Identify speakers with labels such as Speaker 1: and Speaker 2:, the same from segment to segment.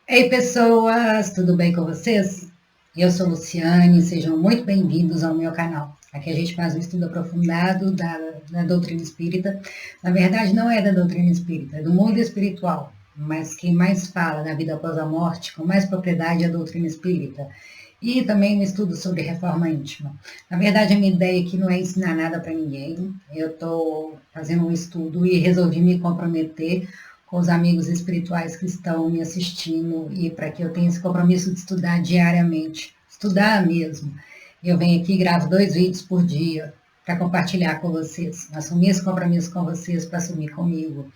Speaker 1: Ei, pessoas, tudo bem com vocês? Eu sou Luciane, sejam muito bem-vindos ao meu canal. Aqui a gente faz um estudo aprofundado da doutrina espírita. Na verdade, não é da doutrina espírita, é do mundo espiritual. Mas quem mais fala da vida após a morte, com mais propriedade, é a doutrina espírita. E também um estudo sobre reforma íntima. Na verdade, a minha ideia aqui não é ensinar nada para ninguém. Eu estou fazendo um estudo e resolvi me comprometer com os amigos espirituais que estão me assistindo e para que eu tenha esse compromisso de estudar diariamente, estudar mesmo. Eu venho aqui e gravo 2 vídeos por dia para compartilhar com vocês, assumir esse compromisso com vocês para assumir comigo.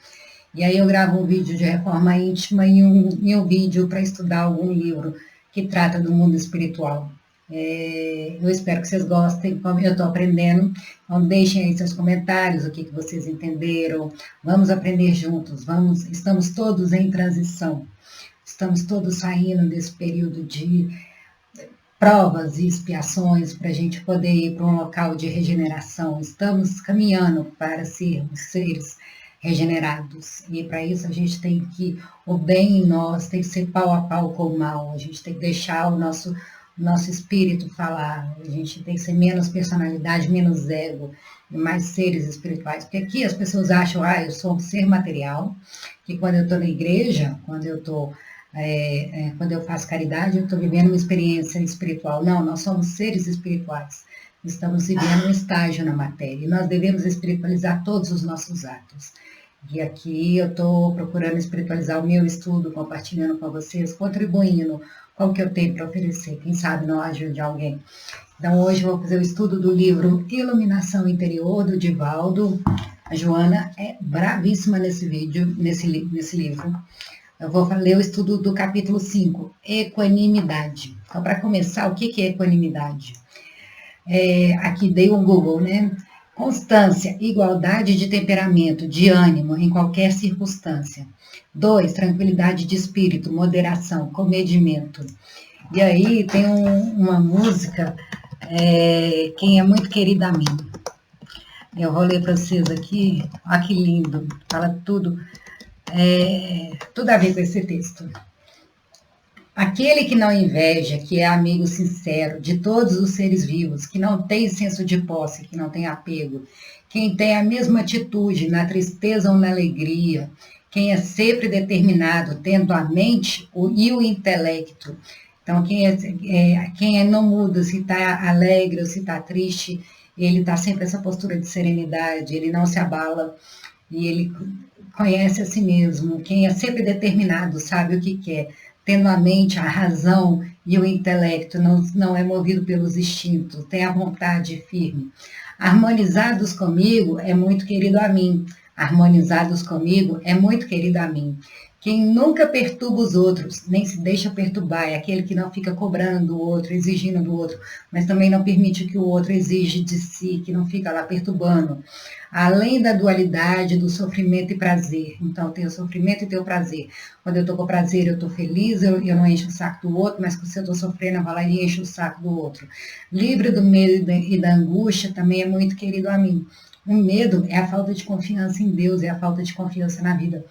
Speaker 1: E aí eu gravo um vídeo de reforma íntima e um vídeo para estudar algum livro que trata do mundo espiritual. Eu espero que vocês gostem, como eu estou aprendendo. Então, deixem aí seus comentários, o que vocês entenderam. Vamos aprender juntos. Estamos todos em transição. Estamos todos saindo desse período de provas e expiações para a gente poder ir para um local de regeneração. Estamos caminhando para sermos seres regenerados. E para isso a gente tem que, o bem em nós tem que ser pau a pau com o mal. A gente tem que deixar o nosso espírito falar. A gente tem que ser menos personalidade, menos ego, e mais seres espirituais. Porque aqui as pessoas acham, eu sou um ser material, que quando eu estou na igreja, quando eu faço caridade, eu estou vivendo uma experiência espiritual. Não, nós somos seres espirituais. Estamos vivendo um estágio na matéria. E nós devemos espiritualizar todos os nossos atos. E aqui eu estou procurando espiritualizar o meu estudo, compartilhando com vocês, contribuindo com o que eu tenho para oferecer. Quem sabe não ajude alguém. Então, hoje eu vou fazer o estudo do livro Iluminação Interior, do Divaldo. A Joana é bravíssima nesse livro. Eu vou ler o estudo do capítulo 5, Equanimidade. Então, para começar, o que é equanimidade? Aqui dei um Google, né? Constância, igualdade de temperamento, de ânimo em qualquer circunstância. 2, tranquilidade de espírito, moderação, comedimento. E aí tem uma música, Quem é muito querida a mim. Eu vou ler para vocês aqui, olha que lindo, fala tudo, tudo a ver com esse texto. Aquele que não inveja, que é amigo sincero de todos os seres vivos, que não tem senso de posse, que não tem apego, quem tem a mesma atitude na tristeza ou na alegria, quem é sempre determinado, tendo a mente e o intelecto. Então, quem não muda, se está alegre ou se está triste, ele está sempre nessa postura de serenidade, ele não se abala e ele conhece a si mesmo. Quem é sempre determinado, sabe o que quer, tendo a mente, a razão e o intelecto, não é movido pelos instintos, tem a vontade firme. Harmonizados comigo é muito querido a mim. Harmonizados comigo é muito querido a mim. Quem nunca perturba os outros, nem se deixa perturbar, é aquele que não fica cobrando do outro, exigindo do outro, mas também não permite que o outro exige de si, que não fica lá perturbando. Além da dualidade do sofrimento e prazer. Então, tem o sofrimento e tem o prazer. Quando eu estou com prazer, eu estou feliz, eu não encho o saco do outro, mas se eu estou sofrendo, eu vou lá e encho o saco do outro. Livre do medo e da angústia também é muito querido a mim. O medo é a falta de confiança em Deus, é a falta de confiança na vida.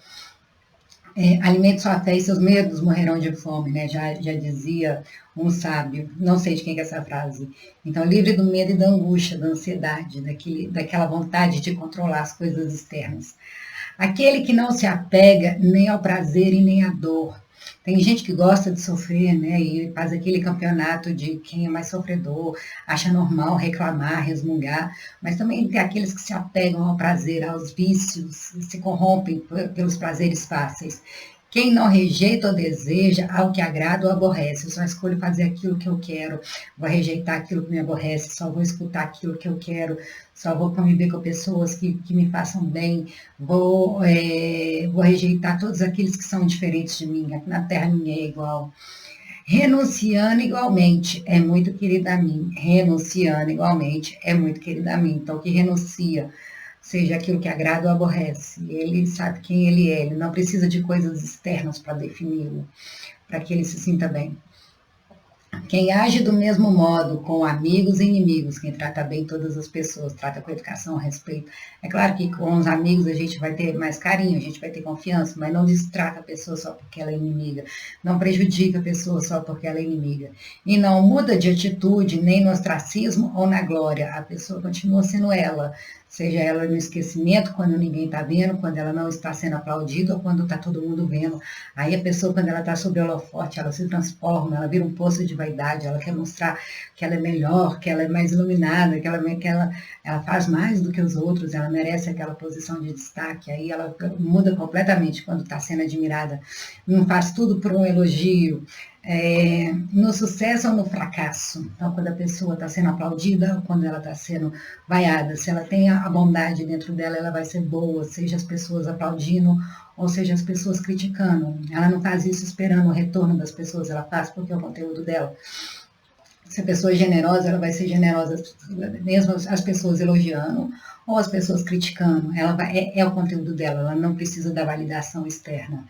Speaker 1: Alimente sua fé e seus medos morrerão de fome, né? Já dizia um sábio, não sei de quem é essa frase. Então, livre do medo e da angústia, da ansiedade, daquela vontade de controlar as coisas externas. Aquele que não se apega nem ao prazer e nem à dor. Tem gente que gosta de sofrer, né? E faz aquele campeonato de quem é mais sofredor, acha normal reclamar, resmungar, mas também tem aqueles que se apegam ao prazer, aos vícios, se corrompem pelos prazeres fáceis. Quem não rejeita ou deseja ao que agrada ou aborrece. Eu só escolho fazer aquilo que eu quero, vou rejeitar aquilo que me aborrece, só vou escutar aquilo que eu quero, só vou conviver com pessoas que me façam bem, vou rejeitar todos aqueles que são diferentes de mim, aqui na Terra ninguém é igual. Renunciando igualmente é muito querida a mim. Renunciando igualmente é muito querida a mim. Então, que renuncia, seja aquilo que agrada ou aborrece. Ele sabe quem ele é, ele não precisa de coisas externas para defini-lo, para que ele se sinta bem. Quem age do mesmo modo com amigos e inimigos, quem trata bem todas as pessoas, trata com educação, respeito. É claro que com os amigos a gente vai ter mais carinho, a gente vai ter confiança, mas não destrata a pessoa só porque ela é inimiga, não prejudica a pessoa só porque ela é inimiga. E não muda de atitude nem no ostracismo ou na glória, a pessoa continua sendo ela. Seja ela no esquecimento, quando ninguém está vendo, quando ela não está sendo aplaudida ou quando está todo mundo vendo. Aí a pessoa, quando ela está sob o holofote, ela se transforma, ela vira um poço de vaidade, ela quer mostrar que ela é melhor, que ela é mais iluminada, ela faz mais do que os outros, ela merece aquela posição de destaque. Aí ela muda completamente quando está sendo admirada. Não faz tudo por um elogio. No sucesso ou no fracasso. Então, quando a pessoa está sendo aplaudida ou quando ela está sendo vaiada, se ela tem a bondade dentro dela, ela vai ser boa, seja as pessoas aplaudindo ou seja as pessoas criticando. Ela não faz isso esperando o retorno das pessoas, ela faz porque é o conteúdo dela. Se a pessoa é generosa, ela vai ser generosa mesmo as pessoas elogiando ou as pessoas criticando. É o conteúdo dela, ela não precisa da validação externa.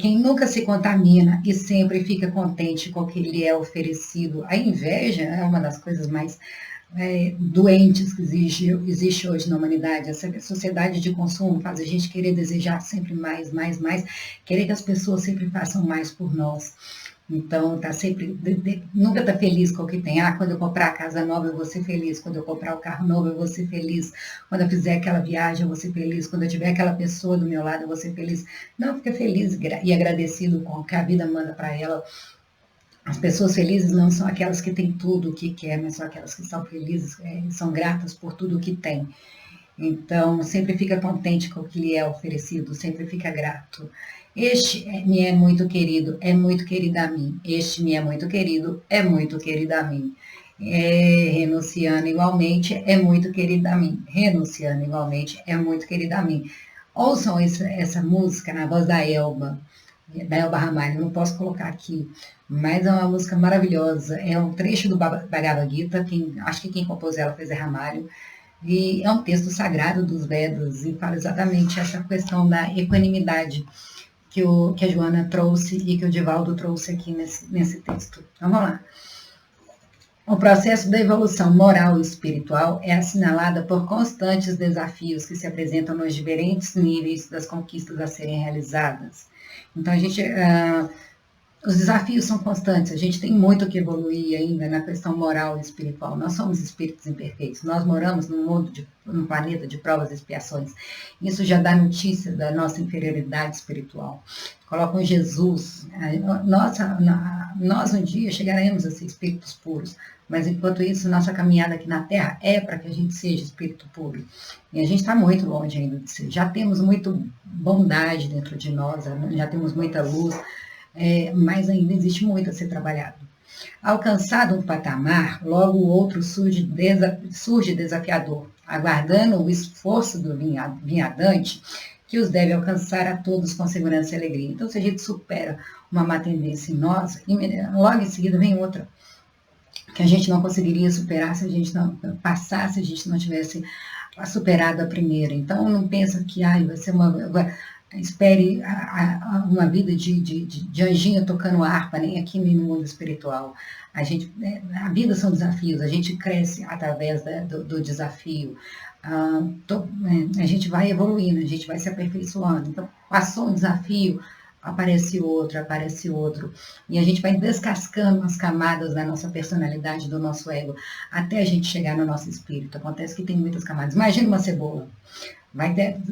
Speaker 1: Quem nunca se contamina e sempre fica contente com o que lhe é oferecido. A inveja é uma das coisas mais doentes que existe hoje na humanidade. Essa sociedade de consumo faz a gente querer desejar sempre mais, mais, mais, querer que as pessoas sempre façam mais por nós. Então, nunca está feliz com o que tem. Quando eu comprar a casa nova, eu vou ser feliz. Quando eu comprar o carro novo, eu vou ser feliz. Quando eu fizer aquela viagem, eu vou ser feliz. Quando eu tiver aquela pessoa do meu lado, eu vou ser feliz. Não, fica feliz e agradecido com o que a vida manda para ela. As pessoas felizes não são aquelas que têm tudo o que quer, mas são aquelas que são felizes, são gratas por tudo o que têm. Então, sempre fica contente com o que lhe é oferecido, sempre fica grato. Este me é muito querido a mim. Este me é muito querido, é muito querido a mim. Renunciando igualmente, é muito querido a mim. Renunciando igualmente, é muito querido a mim. Ouçam essa música na voz da Elba Ramalho, não posso colocar aqui, mas é uma música maravilhosa. É um trecho do Bhagavad Gita, acho que quem compôs ela foi Zé Ramalho. E é um texto sagrado dos Vedas e fala exatamente essa questão da equanimidade que a Joana trouxe e que o Divaldo trouxe aqui nesse texto. Então, vamos lá. O processo da evolução moral e espiritual é assinalada por constantes desafios que se apresentam nos diferentes níveis das conquistas a serem realizadas. Então, os desafios são constantes, a gente tem muito que evoluir ainda na questão moral e espiritual. Nós somos espíritos imperfeitos, nós moramos num planeta de provas e expiações. Isso já dá notícia da nossa inferioridade espiritual. Colocam Jesus, nós um dia chegaremos a ser espíritos puros, mas enquanto isso, nossa caminhada aqui na Terra é para que a gente seja espírito puro. E a gente está muito longe ainda de ser. Já temos muita bondade dentro de nós, já temos muita luz, mas ainda existe muito a ser trabalhado. Alcançado um patamar, logo o outro surge desafiador, aguardando o esforço do vinhadante que os deve alcançar a todos com segurança e alegria. Então, se a gente supera uma má tendência em nós, logo em seguida vem outra, que a gente não conseguiria superar se a gente não passasse, se a gente não tivesse superado a primeira. Então, não pensa que vai ser espere uma vida de anjinho tocando harpa, nem aqui nem no mundo espiritual. A vida são desafios, a gente cresce através do desafio. A gente vai evoluindo, a gente vai se aperfeiçoando. Então, passou um desafio, aparece outro. E a gente vai descascando as camadas da nossa personalidade, do nosso ego, até a gente chegar no nosso espírito. Acontece que tem muitas camadas. Imagina uma cebola.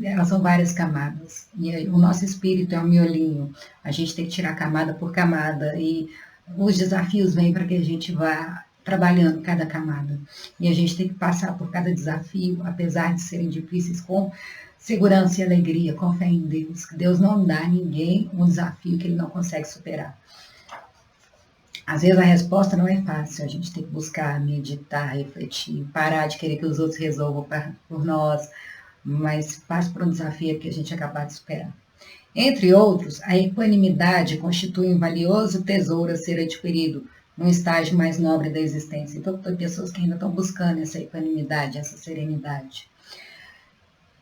Speaker 1: Elas são várias camadas. E o nosso espírito é um miolinho. A gente tem que tirar camada por camada. E os desafios vêm para que a gente vá trabalhando cada camada. E a gente tem que passar por cada desafio, apesar de serem difíceis, com segurança e alegria, com fé em Deus. Deus não dá a ninguém um desafio que ele não consegue superar. Às vezes a resposta não é fácil, a gente tem que buscar, meditar, refletir, parar de querer que os outros resolvam por nós, mas passa por um desafio que a gente é capaz de superar. Entre outros, a equanimidade constitui um valioso tesouro a ser adquirido num estágio mais nobre da existência. Então, tem pessoas que ainda estão buscando essa equanimidade, essa serenidade.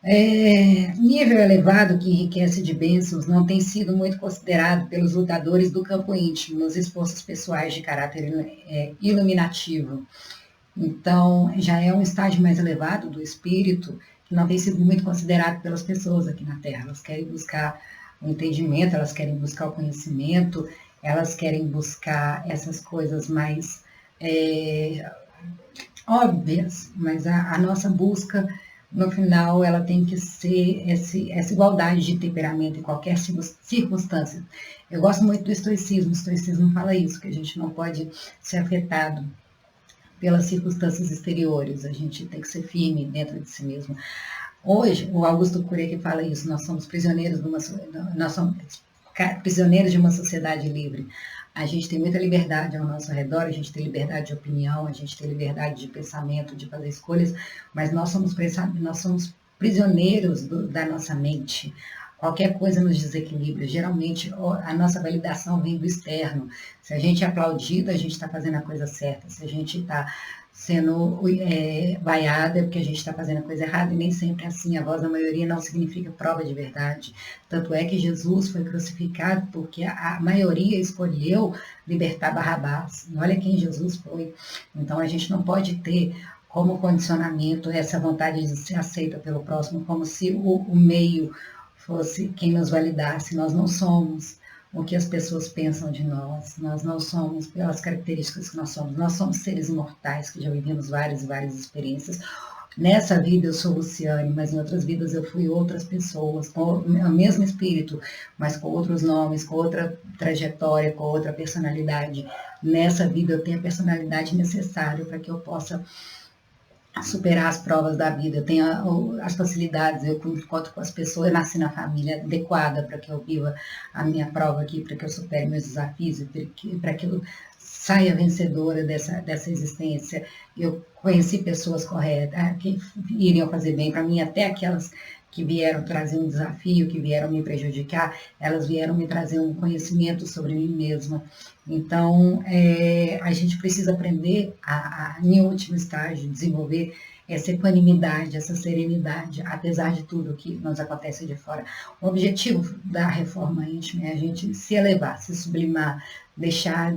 Speaker 1: Nível elevado que enriquece de bênçãos não tem sido muito considerado pelos lutadores do campo íntimo, nos esforços pessoais de caráter iluminativo. Então, já é um estágio mais elevado do espírito, que não tem sido muito considerado pelas pessoas aqui na Terra. Elas querem buscar o entendimento, elas querem buscar o conhecimento, elas querem buscar essas coisas mais óbvias, mas a nossa busca, no final, ela tem que ser essa igualdade de temperamento em qualquer circunstância. Eu gosto muito do estoicismo. O estoicismo fala isso, que a gente não pode ser afetado pelas circunstâncias exteriores, a gente tem que ser firme dentro de si mesmo. Hoje, o Augusto Cury fala isso, nós somos prisioneiros de uma sociedade livre. A gente tem muita liberdade ao nosso redor, a gente tem liberdade de opinião, a gente tem liberdade de pensamento, de fazer escolhas, mas nós somos prisioneiros da nossa mente. Qualquer coisa nos desequilibra. Geralmente, a nossa validação vem do externo. Se a gente é aplaudido, a gente está fazendo a coisa certa. Se a gente está sendo vaiado, é porque a gente está fazendo a coisa errada. E nem sempre é assim. A voz da maioria não significa prova de verdade. Tanto é que Jesus foi crucificado porque a maioria escolheu libertar Barrabás. E olha quem Jesus foi. Então, a gente não pode ter como condicionamento essa vontade de ser aceita pelo próximo, como se o meio fosse quem nos validasse. Nós não somos o que as pessoas pensam de nós, nós não somos pelas características que nós somos seres imortais que já vivemos várias e várias experiências. Nessa vida eu sou Luciane, mas em outras vidas eu fui outras pessoas, com o mesmo espírito, mas com outros nomes, com outra trajetória, com outra personalidade. Nessa vida eu tenho a personalidade necessária para que eu possa superar as provas da vida, eu tenho as facilidades, eu encontro com as pessoas, eu nasci na família adequada para que eu viva a minha prova aqui, para que eu supere meus desafios, para que eu saia vencedora dessa existência. Eu conheci pessoas corretas, que iriam fazer bem para mim, até aquelas que vieram trazer um desafio, que vieram me prejudicar, elas vieram me trazer um conhecimento sobre mim mesma. Então, a gente precisa aprender em último estágio, desenvolver essa equanimidade, essa serenidade, apesar de tudo que nos acontece de fora. O objetivo da reforma íntima é a gente se elevar, se sublimar, deixar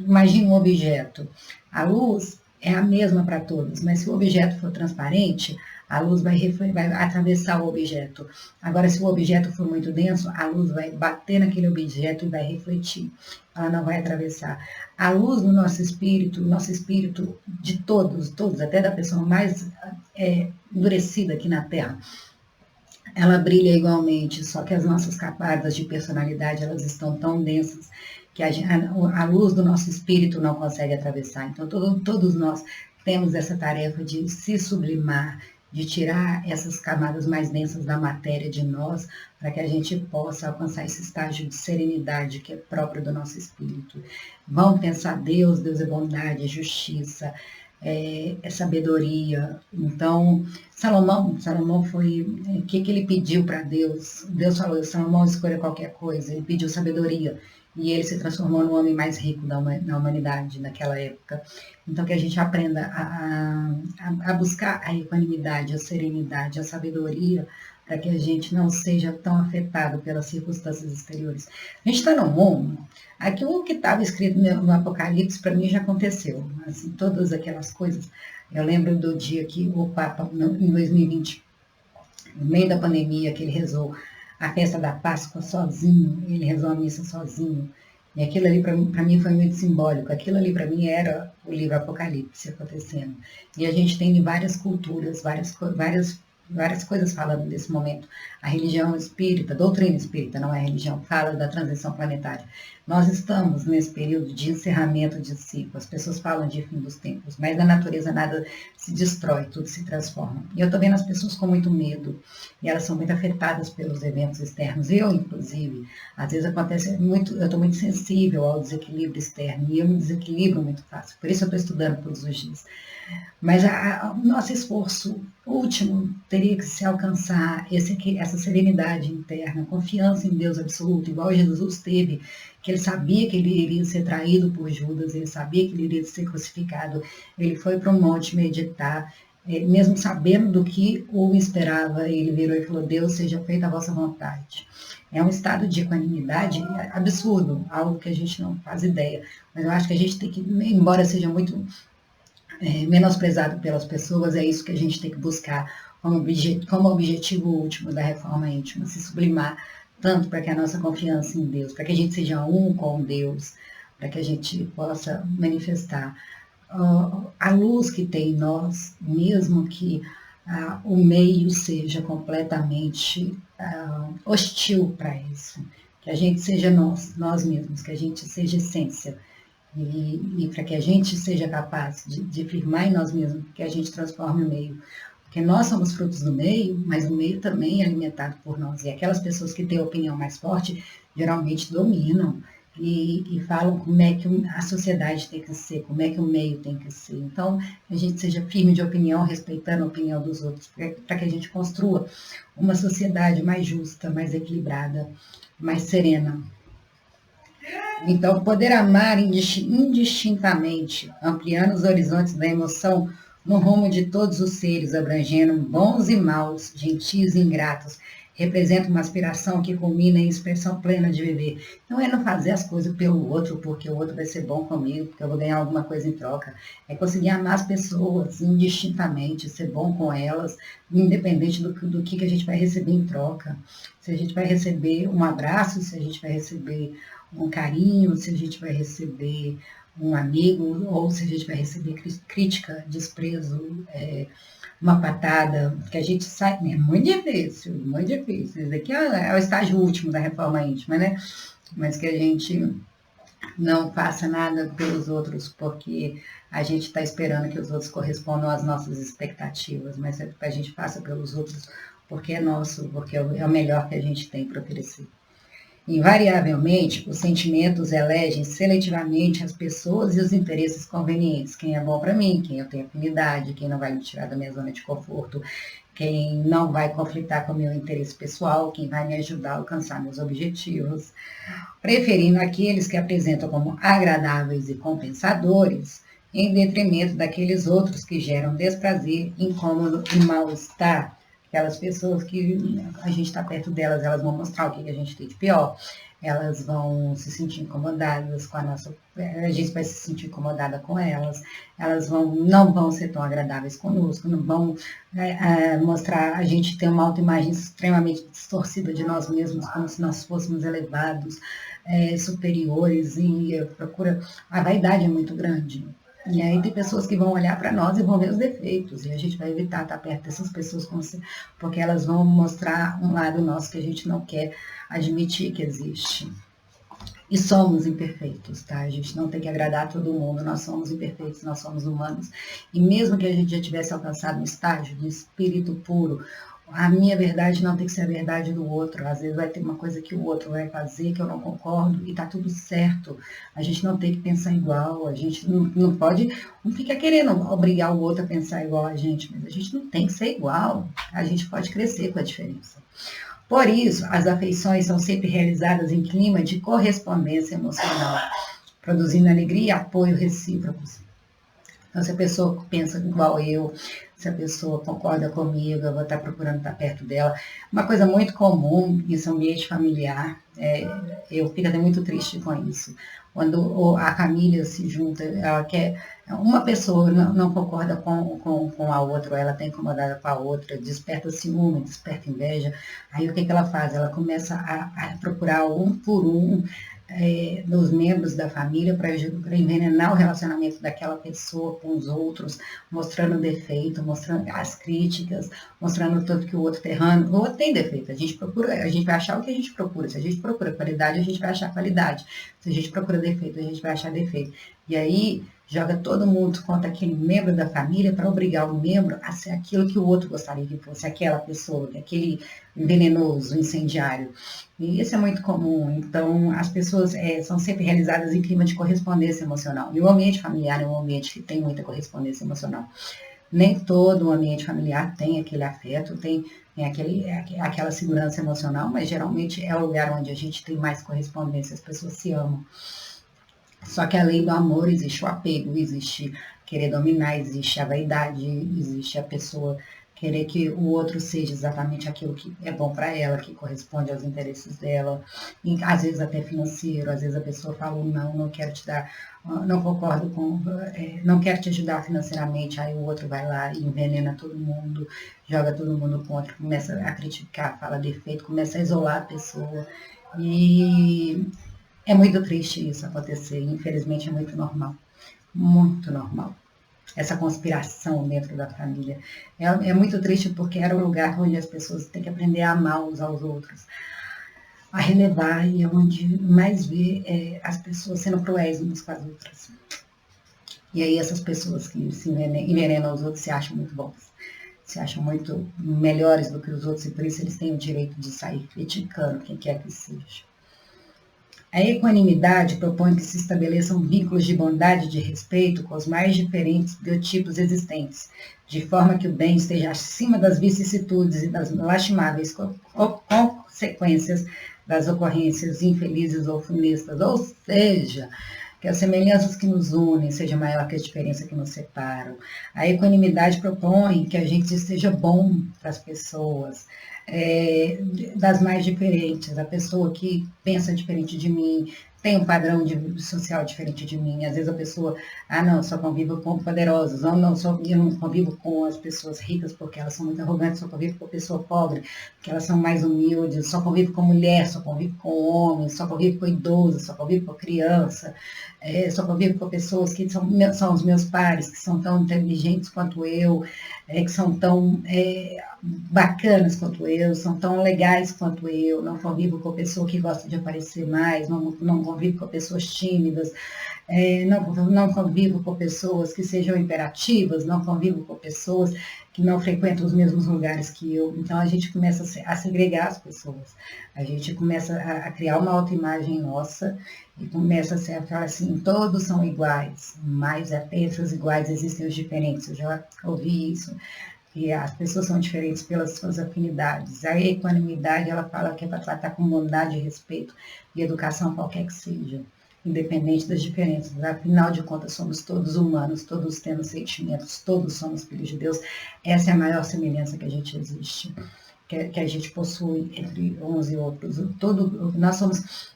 Speaker 1: imagine um objeto. A luz é a mesma para todos, mas se o objeto for transparente, a luz vai atravessar o objeto. Agora, se o objeto for muito denso, a luz vai bater naquele objeto e vai refletir. Ela não vai atravessar. A luz no nosso espírito de todos, até da pessoa mais endurecida aqui na Terra, ela brilha igualmente, só que as nossas camadas de personalidade, elas estão tão densas que a luz do nosso espírito não consegue atravessar. Então, todos nós temos essa tarefa de se sublimar, de tirar essas camadas mais densas da matéria de nós, para que a gente possa alcançar esse estágio de serenidade que é próprio do nosso espírito. Vamos pensar Deus é bondade, é justiça, é sabedoria. Então, Salomão foi, o que ele pediu para Deus? Deus falou, Salomão escolha qualquer coisa, ele pediu sabedoria. E ele se transformou no homem mais rico da humanidade naquela época. Então, que a gente aprenda a buscar a equanimidade, a serenidade, a sabedoria, para que a gente não seja tão afetado pelas circunstâncias exteriores. A gente está no mundo, aquilo que estava escrito no Apocalipse, para mim, já aconteceu. Assim, todas aquelas coisas. Eu lembro do dia que o Papa, em 2020, no meio da pandemia, que ele rezou a festa da Páscoa sozinho, ele rezou a missa sozinho. E aquilo ali para mim foi muito simbólico. Aquilo ali para mim era o livro Apocalipse acontecendo. E a gente tem várias culturas, várias coisas falando desse momento. A religião espírita, a doutrina espírita, não é religião, fala da transição planetária. Nós estamos nesse período de encerramento de ciclo. As pessoas falam de fim dos tempos, mas na natureza nada se destrói, tudo se transforma. E eu estou vendo as pessoas com muito medo, e elas são muito afetadas pelos eventos externos. Eu, inclusive, às vezes acontece muito, eu estou muito sensível ao desequilíbrio externo, e eu me desequilibro muito fácil. Por isso eu estou estudando todos os dias. Mas o nosso esforço último teria que se alcançar essa serenidade interna, confiança em Deus absoluto, igual Jesus teve, que ele sabia que ele iria ser traído por Judas, ele sabia que ele iria ser crucificado, ele foi para o monte meditar, mesmo sabendo do que o esperava, ele virou e falou, Deus, seja feita a vossa vontade. É um estado de equanimidade absurdo, algo que a gente não faz ideia. Mas eu acho que a gente tem que, embora seja muito menosprezado pelas pessoas, é isso que a gente tem que buscar como objetivo último da reforma íntima, se sublimar tanto para que a nossa confiança em Deus, para que a gente seja um com Deus, para que a gente possa manifestar a luz que tem em nós, mesmo que o meio seja completamente hostil para isso. Que a gente seja nós mesmos, que a gente seja essência. E para que a gente seja capaz de firmar em nós mesmos, que a gente transforme o meio. Porque nós somos frutos do meio, mas o meio também é alimentado por nós. E aquelas pessoas que têm a opinião mais forte, geralmente dominam e falam como é que a sociedade tem que ser, como é que o meio tem que ser. Então, que a gente seja firme de opinião, respeitando a opinião dos outros, para que a gente construa uma sociedade mais justa, mais equilibrada, mais serena. Então, poder amar indistintamente, ampliando os horizontes da emoção no rumo de todos os seres, abrangendo bons e maus, gentis e ingratos, representa uma aspiração que culmina em expressão plena de viver. Não é não fazer as coisas pelo outro, porque o outro vai ser bom comigo, porque eu vou ganhar alguma coisa em troca. É conseguir amar as pessoas indistintamente, ser bom com elas, independente do que a gente vai receber em troca. Se a gente vai receber um abraço, se a gente vai receber um carinho, se a gente vai receber um amigo, ou se a gente vai receber crítica, desprezo, uma patada, que a gente sai, é muito difícil, muito difícil. Isso aqui é o estágio último da reforma íntima, né? Mas que a gente não faça nada pelos outros porque a gente está esperando que os outros correspondam às nossas expectativas, mas é que a gente faça pelos outros porque é nosso, porque é o melhor que a gente tem para oferecer. Invariavelmente, os sentimentos elegem seletivamente as pessoas e os interesses convenientes. Quem é bom para mim, quem eu tenho afinidade, quem não vai me tirar da minha zona de conforto, quem não vai conflitar com o meu interesse pessoal, quem vai me ajudar a alcançar meus objetivos, preferindo aqueles que apresentam como agradáveis e compensadores, em detrimento daqueles outros que geram desprazer, incômodo e mal-estar. Aquelas pessoas que a gente está perto delas, elas vão mostrar o que a gente tem de pior. Elas vão se sentir incomodadas com a nossa... A gente vai se sentir incomodada com elas. Elas não vão ser tão agradáveis conosco, não vão mostrar... A gente tem uma autoimagem extremamente distorcida de nós mesmos, como se nós fôssemos elevados, superiores, e procura... A vaidade é muito grande. E aí tem pessoas que vão olhar para nós e vão ver os defeitos, e a gente vai evitar estar perto dessas pessoas, porque elas vão mostrar um lado nosso que a gente não quer admitir que existe. E somos imperfeitos, tá? A gente não tem que agradar a todo mundo, nós somos imperfeitos, nós somos humanos. E mesmo que a gente já tivesse alcançado um estágio de espírito puro, a minha verdade não tem que ser a verdade do outro. Às vezes vai ter uma coisa que o outro vai fazer que eu não concordo e tá tudo certo. A gente não tem que pensar igual, a gente não pode, não fica querendo obrigar o outro a pensar igual a gente, mas a gente não tem que ser igual. A gente pode crescer com a diferença. Por isso, as afeições são sempre realizadas em clima de correspondência emocional, produzindo alegria e apoio recíprocos. Então, se a pessoa pensa igual eu, se a pessoa concorda comigo, eu vou estar procurando estar perto dela. Uma coisa muito comum nesse ambiente familiar, eu fico até muito triste com isso. Quando a família se junta, ela quer, uma pessoa não concorda com a outra, ou ela está incomodada com a outra, desperta ciúme, desperta inveja. Aí o que ela faz? Ela começa a procurar um por um, dos membros da família para envenenar o relacionamento daquela pessoa com os outros, mostrando defeito, mostrando as críticas, mostrando o tanto que o outro está errando. O outro tem defeito, a gente vai achar o que a gente procura. Se a gente procura qualidade, a gente vai achar qualidade. Se a gente procura defeito, a gente vai achar defeito. E aí joga todo mundo contra aquele membro da família para obrigar o membro a ser aquilo que o outro gostaria que fosse, aquela pessoa, aquele venenoso, incendiário. E isso é muito comum. Então, as pessoas são sempre realizadas em clima de correspondência emocional. E o ambiente familiar é um ambiente que tem muita correspondência emocional. Nem todo o ambiente familiar tem aquele afeto, tem aquela segurança emocional, mas geralmente é o lugar onde a gente tem mais correspondência, as pessoas se amam. Só que além do amor existe o apego, existe querer dominar, existe a vaidade, existe a pessoa querer que o outro seja exatamente aquilo que é bom para ela, que corresponde aos interesses dela, e, às vezes até financeiro, às vezes a pessoa fala, não quero te dar, não concordo com, não quero te ajudar financeiramente, aí o outro vai lá e envenena todo mundo, joga todo mundo contra, começa a criticar, fala defeito, começa a isolar a pessoa, e é muito triste isso acontecer, infelizmente é muito normal, muito normal. Essa conspiração dentro da família. É muito triste porque era um lugar onde as pessoas têm que aprender a amar uns aos outros, a relevar, e é onde mais vê as pessoas sendo cruéis umas com as outras. E aí essas pessoas que se envenenam os outros se acham muito bons, se acham muito melhores do que os outros, e por isso eles têm o direito de sair criticando quem quer que seja. A equanimidade propõe que se estabeleçam vínculos de bondade e de respeito com os mais diferentes biotipos existentes, de forma que o bem esteja acima das vicissitudes e das lastimáveis consequências das ocorrências infelizes ou funestas, ou seja, que as semelhanças que nos unem sejam maior que a diferença que nos separam. A equanimidade propõe que a gente esteja bom para as pessoas, das mais diferentes, a pessoa que pensa diferente de mim, tem um padrão social diferente de mim, às vezes a pessoa, não, só convivo com poderosos, ou não, eu não convivo com as pessoas ricas porque elas são muito arrogantes, só convivo com pessoa pobre, porque elas são mais humildes, só convivo com mulher, só convivo com homem, só convivo com idoso, só convivo com criança, só convivo com pessoas que são os meus pares, que são tão inteligentes quanto eu, que são tão bacanas quanto eu, são tão legais quanto eu, não convivo com pessoa que gosta de aparecer mais, não convivo com pessoas tímidas, não convivo com pessoas que sejam imperativas, não convivo com pessoas que não frequentam os mesmos lugares que eu. Então a gente começa a segregar as pessoas, a gente começa a criar uma autoimagem nossa e começa a falar assim, todos são iguais, mas até entre os iguais existem os diferentes. Eu já ouvi isso, que as pessoas são diferentes pelas suas afinidades. A equanimidade, ela fala que é para tratar com bondade, respeito e educação qualquer que seja, independente das diferenças. Afinal de contas, somos todos humanos, todos temos sentimentos, todos somos filhos de Deus. Essa é a maior semelhança que a gente existe, que a gente possui entre uns e outros. Nós somos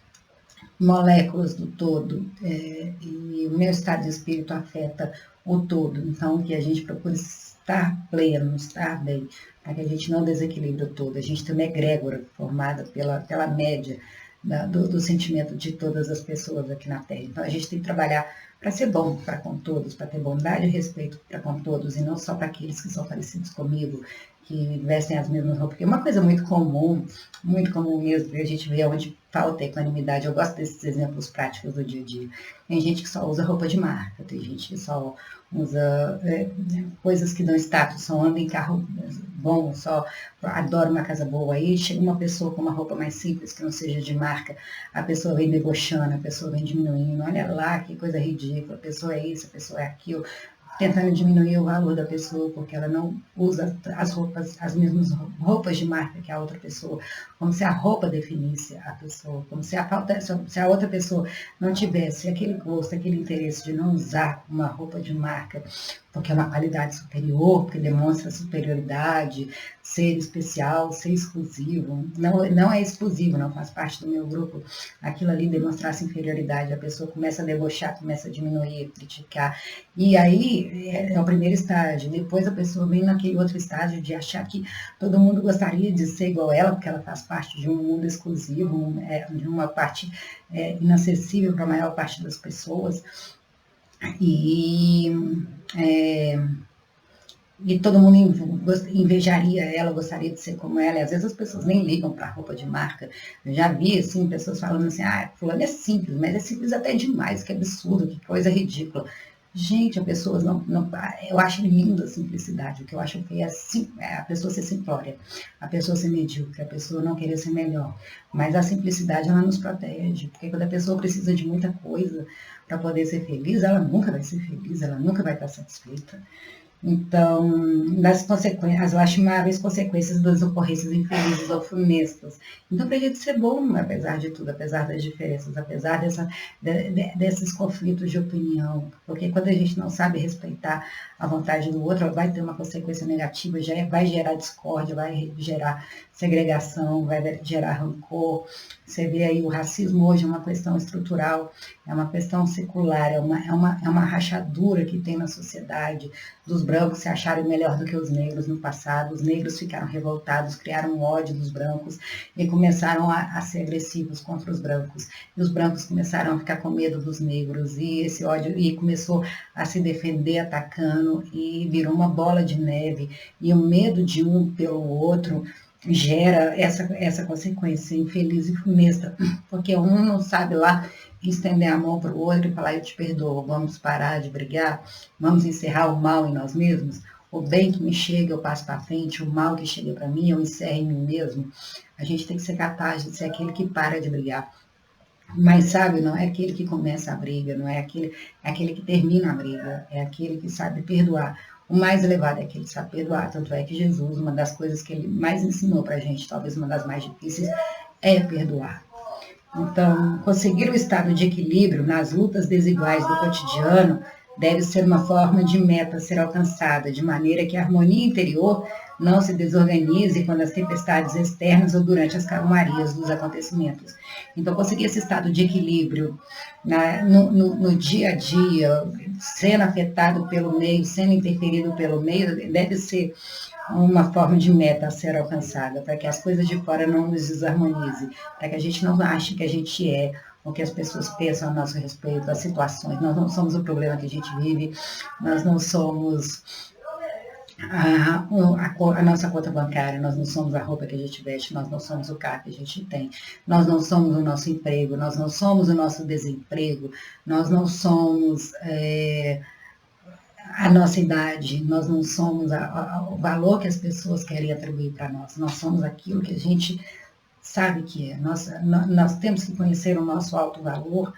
Speaker 1: moléculas do todo, e o meu estado de espírito afeta o todo. Então, que a gente procure estar pleno, estar bem, para que a gente não desequilibre o todo. A gente tem uma egrégora formada pela média do sentimento de todas as pessoas aqui na Terra. Então, a gente tem que trabalhar para ser bom para com todos, para ter bondade e respeito para com todos, e não só para aqueles que são parecidos comigo, que vestem as mesmas roupas. Porque é uma coisa muito comum mesmo, a gente vê onde falta equanimidade. Eu gosto desses exemplos práticos do dia a dia. Tem gente que só usa roupa de marca, tem gente que só usa coisas que dão status, só anda em carro bom, só adora uma casa boa. Aí chega uma pessoa com uma roupa mais simples, que não seja de marca, a pessoa vem debochando, a pessoa vem diminuindo, olha lá que coisa ridícula, a pessoa é isso, a pessoa é aquilo, tentando diminuir o valor da pessoa, porque ela não usa as mesmas roupas de marca que a outra pessoa, como se a roupa definisse a pessoa, como se a outra pessoa não tivesse aquele gosto, aquele interesse de não usar uma roupa de marca, porque é uma qualidade superior, porque demonstra superioridade, ser especial, ser exclusivo. Não é exclusivo, não faz parte do meu grupo. Aquilo ali demonstrasse inferioridade, a pessoa começa a debochar, começa a diminuir, criticar. E aí é o primeiro estágio. Depois a pessoa vem naquele outro estágio de achar que todo mundo gostaria de ser igual a ela, porque ela faz parte de um mundo exclusivo, de uma parte inacessível para a maior parte das pessoas. E todo mundo invejaria ela, gostaria de ser como ela, e às vezes as pessoas nem ligam para a roupa de marca. Eu já vi, assim, pessoas falando assim, fulano é simples, mas é simples até demais, que absurdo, que coisa ridícula. Gente, as pessoas não eu acho linda a simplicidade, o que eu acho que é a pessoa ser simplória, a pessoa ser medíocre, a pessoa não querer ser melhor. Mas a simplicidade, ela nos protege, porque quando a pessoa precisa de muita coisa para poder ser feliz, ela nunca vai ser feliz, ela nunca vai estar satisfeita. Então, das consequências, as lastimáveis consequências das ocorrências infelizes ou funestas. Então, para a gente ser bom, apesar de tudo, apesar das diferenças, apesar desses conflitos de opinião, porque quando a gente não sabe respeitar a vontade do outro, vai ter uma consequência negativa, vai gerar discórdia, vai gerar segregação, vai gerar rancor. Você vê aí o racismo hoje é uma questão estrutural, é uma questão secular, é uma rachadura que tem na sociedade, dos brancos se acharem melhor do que os negros no passado, os negros ficaram revoltados, criaram ódio dos brancos e começaram a ser agressivos contra os brancos. E os brancos começaram a ficar com medo dos negros e esse ódio e começou a se defender atacando e virou uma bola de neve. E o medo de um pelo outro gera essa consequência infeliz e funesta, porque um não sabe lá estender a mão para o outro e falar, eu te perdoo, vamos parar de brigar, vamos encerrar o mal em nós mesmos, o bem que me chega eu passo para frente, o mal que chega para mim eu encerro em mim mesmo. A gente tem que ser capaz de ser aquele que para de brigar. Mas, sabe, não é aquele que começa a briga, não é aquele que termina a briga, é aquele que sabe perdoar. O mais elevado é aquele que sabe perdoar. Tanto é que Jesus, uma das coisas que ele mais ensinou para a gente, talvez uma das mais difíceis, é perdoar. Então, conseguir o estado de equilíbrio nas lutas desiguais do cotidiano deve ser uma forma de meta a ser alcançada, de maneira que a harmonia interior não se desorganize quando as tempestades externas ou durante as calmarias dos acontecimentos. Então, conseguir esse estado de equilíbrio no dia a dia, sendo afetado pelo meio, sendo interferido pelo meio, deve ser uma forma de meta a ser alcançada, para que as coisas de fora não nos desarmonizem, para que a gente não ache que a gente é o que as pessoas pensam a nosso respeito, as situações. Nós não somos o problema que a gente vive, nós não somos a nossa conta bancária, nós não somos a roupa que a gente veste, nós não somos o carro que a gente tem, nós não somos o nosso emprego, nós não somos o nosso desemprego, nós não somos a nossa idade, nós não somos o valor que as pessoas querem atribuir para nós somos aquilo que a gente sabe que é. Nós temos que conhecer o nosso alto valor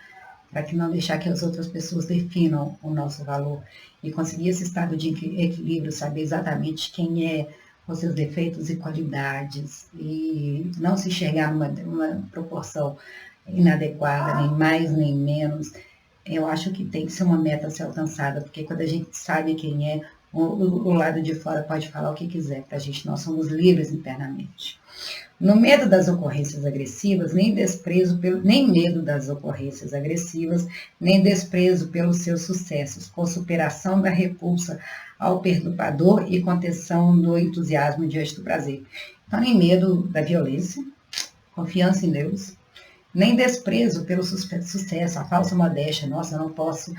Speaker 1: para que não deixar que as outras pessoas definam o nosso valor e conseguir esse estado de equilíbrio, saber exatamente quem é, com seus defeitos e qualidades e não se enxergar numa proporção inadequada, nem mais nem menos. Eu acho que tem que ser uma meta a ser alcançada, porque quando a gente sabe quem é, o lado de fora pode falar o que quiser para a gente, nós somos livres internamente. No medo das ocorrências agressivas, nem medo das ocorrências agressivas, nem desprezo pelos seus sucessos, com superação da repulsa ao perturbador e contenção do entusiasmo diante do prazer. Então, nem medo da violência, confiança em Deus, nem desprezo pelo sucesso, a falsa modéstia. Nossa, eu não posso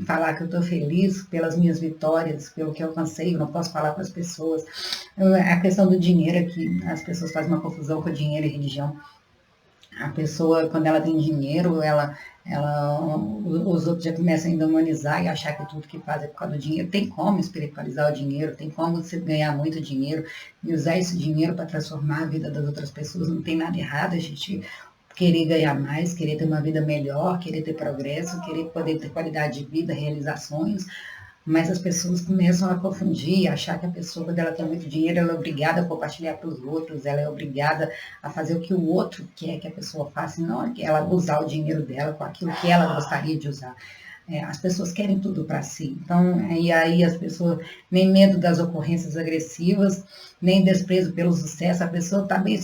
Speaker 1: falar que eu estou feliz pelas minhas vitórias, pelo que eu alcancei, eu não posso falar para as pessoas. A questão do dinheiro aqui, as pessoas fazem uma confusão com dinheiro e religião. A pessoa, quando ela tem dinheiro, os outros já começam a endemonizar e achar que tudo que faz é por causa do dinheiro. Tem como espiritualizar o dinheiro, tem como você ganhar muito dinheiro e usar esse dinheiro para transformar a vida das outras pessoas. Não tem nada errado a gente querer ganhar mais, querer ter uma vida melhor, querer ter progresso, querer poder ter qualidade de vida, realizações, mas as pessoas começam a confundir, a achar que a pessoa, quando ela tem muito dinheiro, ela é obrigada a compartilhar para os outros, ela é obrigada a fazer o que o outro quer que a pessoa faça, não ela usar o dinheiro dela com aquilo que ela gostaria de usar. As pessoas querem tudo para si. Então, e aí as pessoas, nem medo das ocorrências agressivas, nem desprezo pelo sucesso, a pessoa está bem,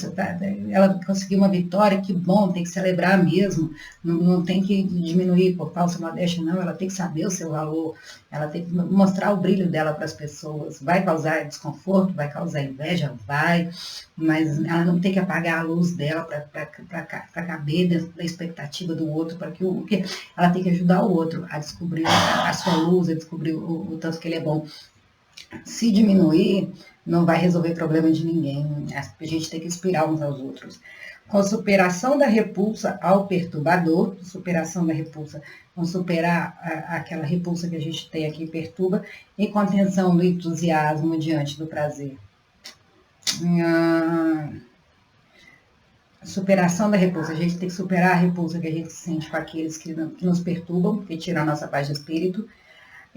Speaker 1: ela conseguiu uma vitória, que bom, tem que celebrar mesmo, não tem que diminuir por falsa modéstia, não, ela tem que saber o seu valor, ela tem que mostrar o brilho dela para as pessoas, vai causar desconforto, vai causar inveja, vai, mas ela não tem que apagar a luz dela para caber dentro da expectativa do outro, porque ela tem que ajudar o outro a descobrir a sua luz, a descobrir o tanto que ele é bom. Se diminuir, não vai resolver problema de ninguém. A gente tem que inspirar uns aos outros. Com superação da repulsa ao perturbador, superação da repulsa, vamos superar aquela repulsa que a gente tem aqui, perturba, e contenção do entusiasmo diante do prazer. Superação da repulsa, a gente tem que superar a repulsa que a gente sente com aqueles que nos perturbam, que tiram a nossa paz de espírito,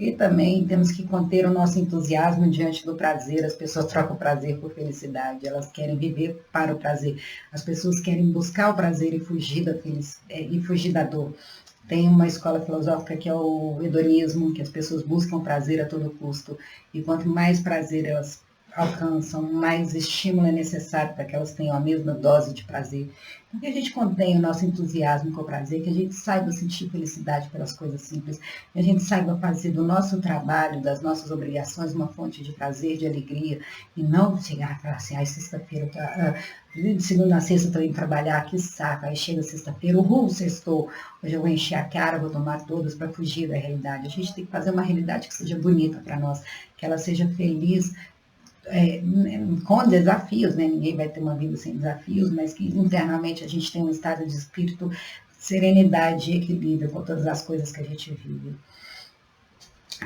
Speaker 1: E também temos que conter o nosso entusiasmo diante do prazer. As pessoas trocam o prazer por felicidade, elas querem viver para o prazer. As pessoas querem buscar o prazer e fugir e fugir da dor. Tem uma escola filosófica que é o hedonismo, que as pessoas buscam prazer a todo custo. E quanto mais prazer elas alcançam, mais estímulo é necessário para que elas tenham a mesma dose de prazer. Então, que a gente contém o nosso entusiasmo com o prazer, que a gente saiba sentir felicidade pelas coisas simples, que a gente saiba fazer do nosso trabalho, das nossas obrigações, uma fonte de prazer, de alegria, e não chegar e falar assim, sexta-feira, de segunda a sexta estou indo trabalhar, que saco, aí chega sexta-feira, sextou, hoje eu vou encher a cara, vou tomar todas para fugir da realidade. A gente tem que fazer uma realidade que seja bonita para nós, que ela seja feliz, com desafios, né? Ninguém vai ter uma vida sem desafios, mas que internamente a gente tem um estado de espírito, serenidade e equilíbrio com todas as coisas que a gente vive.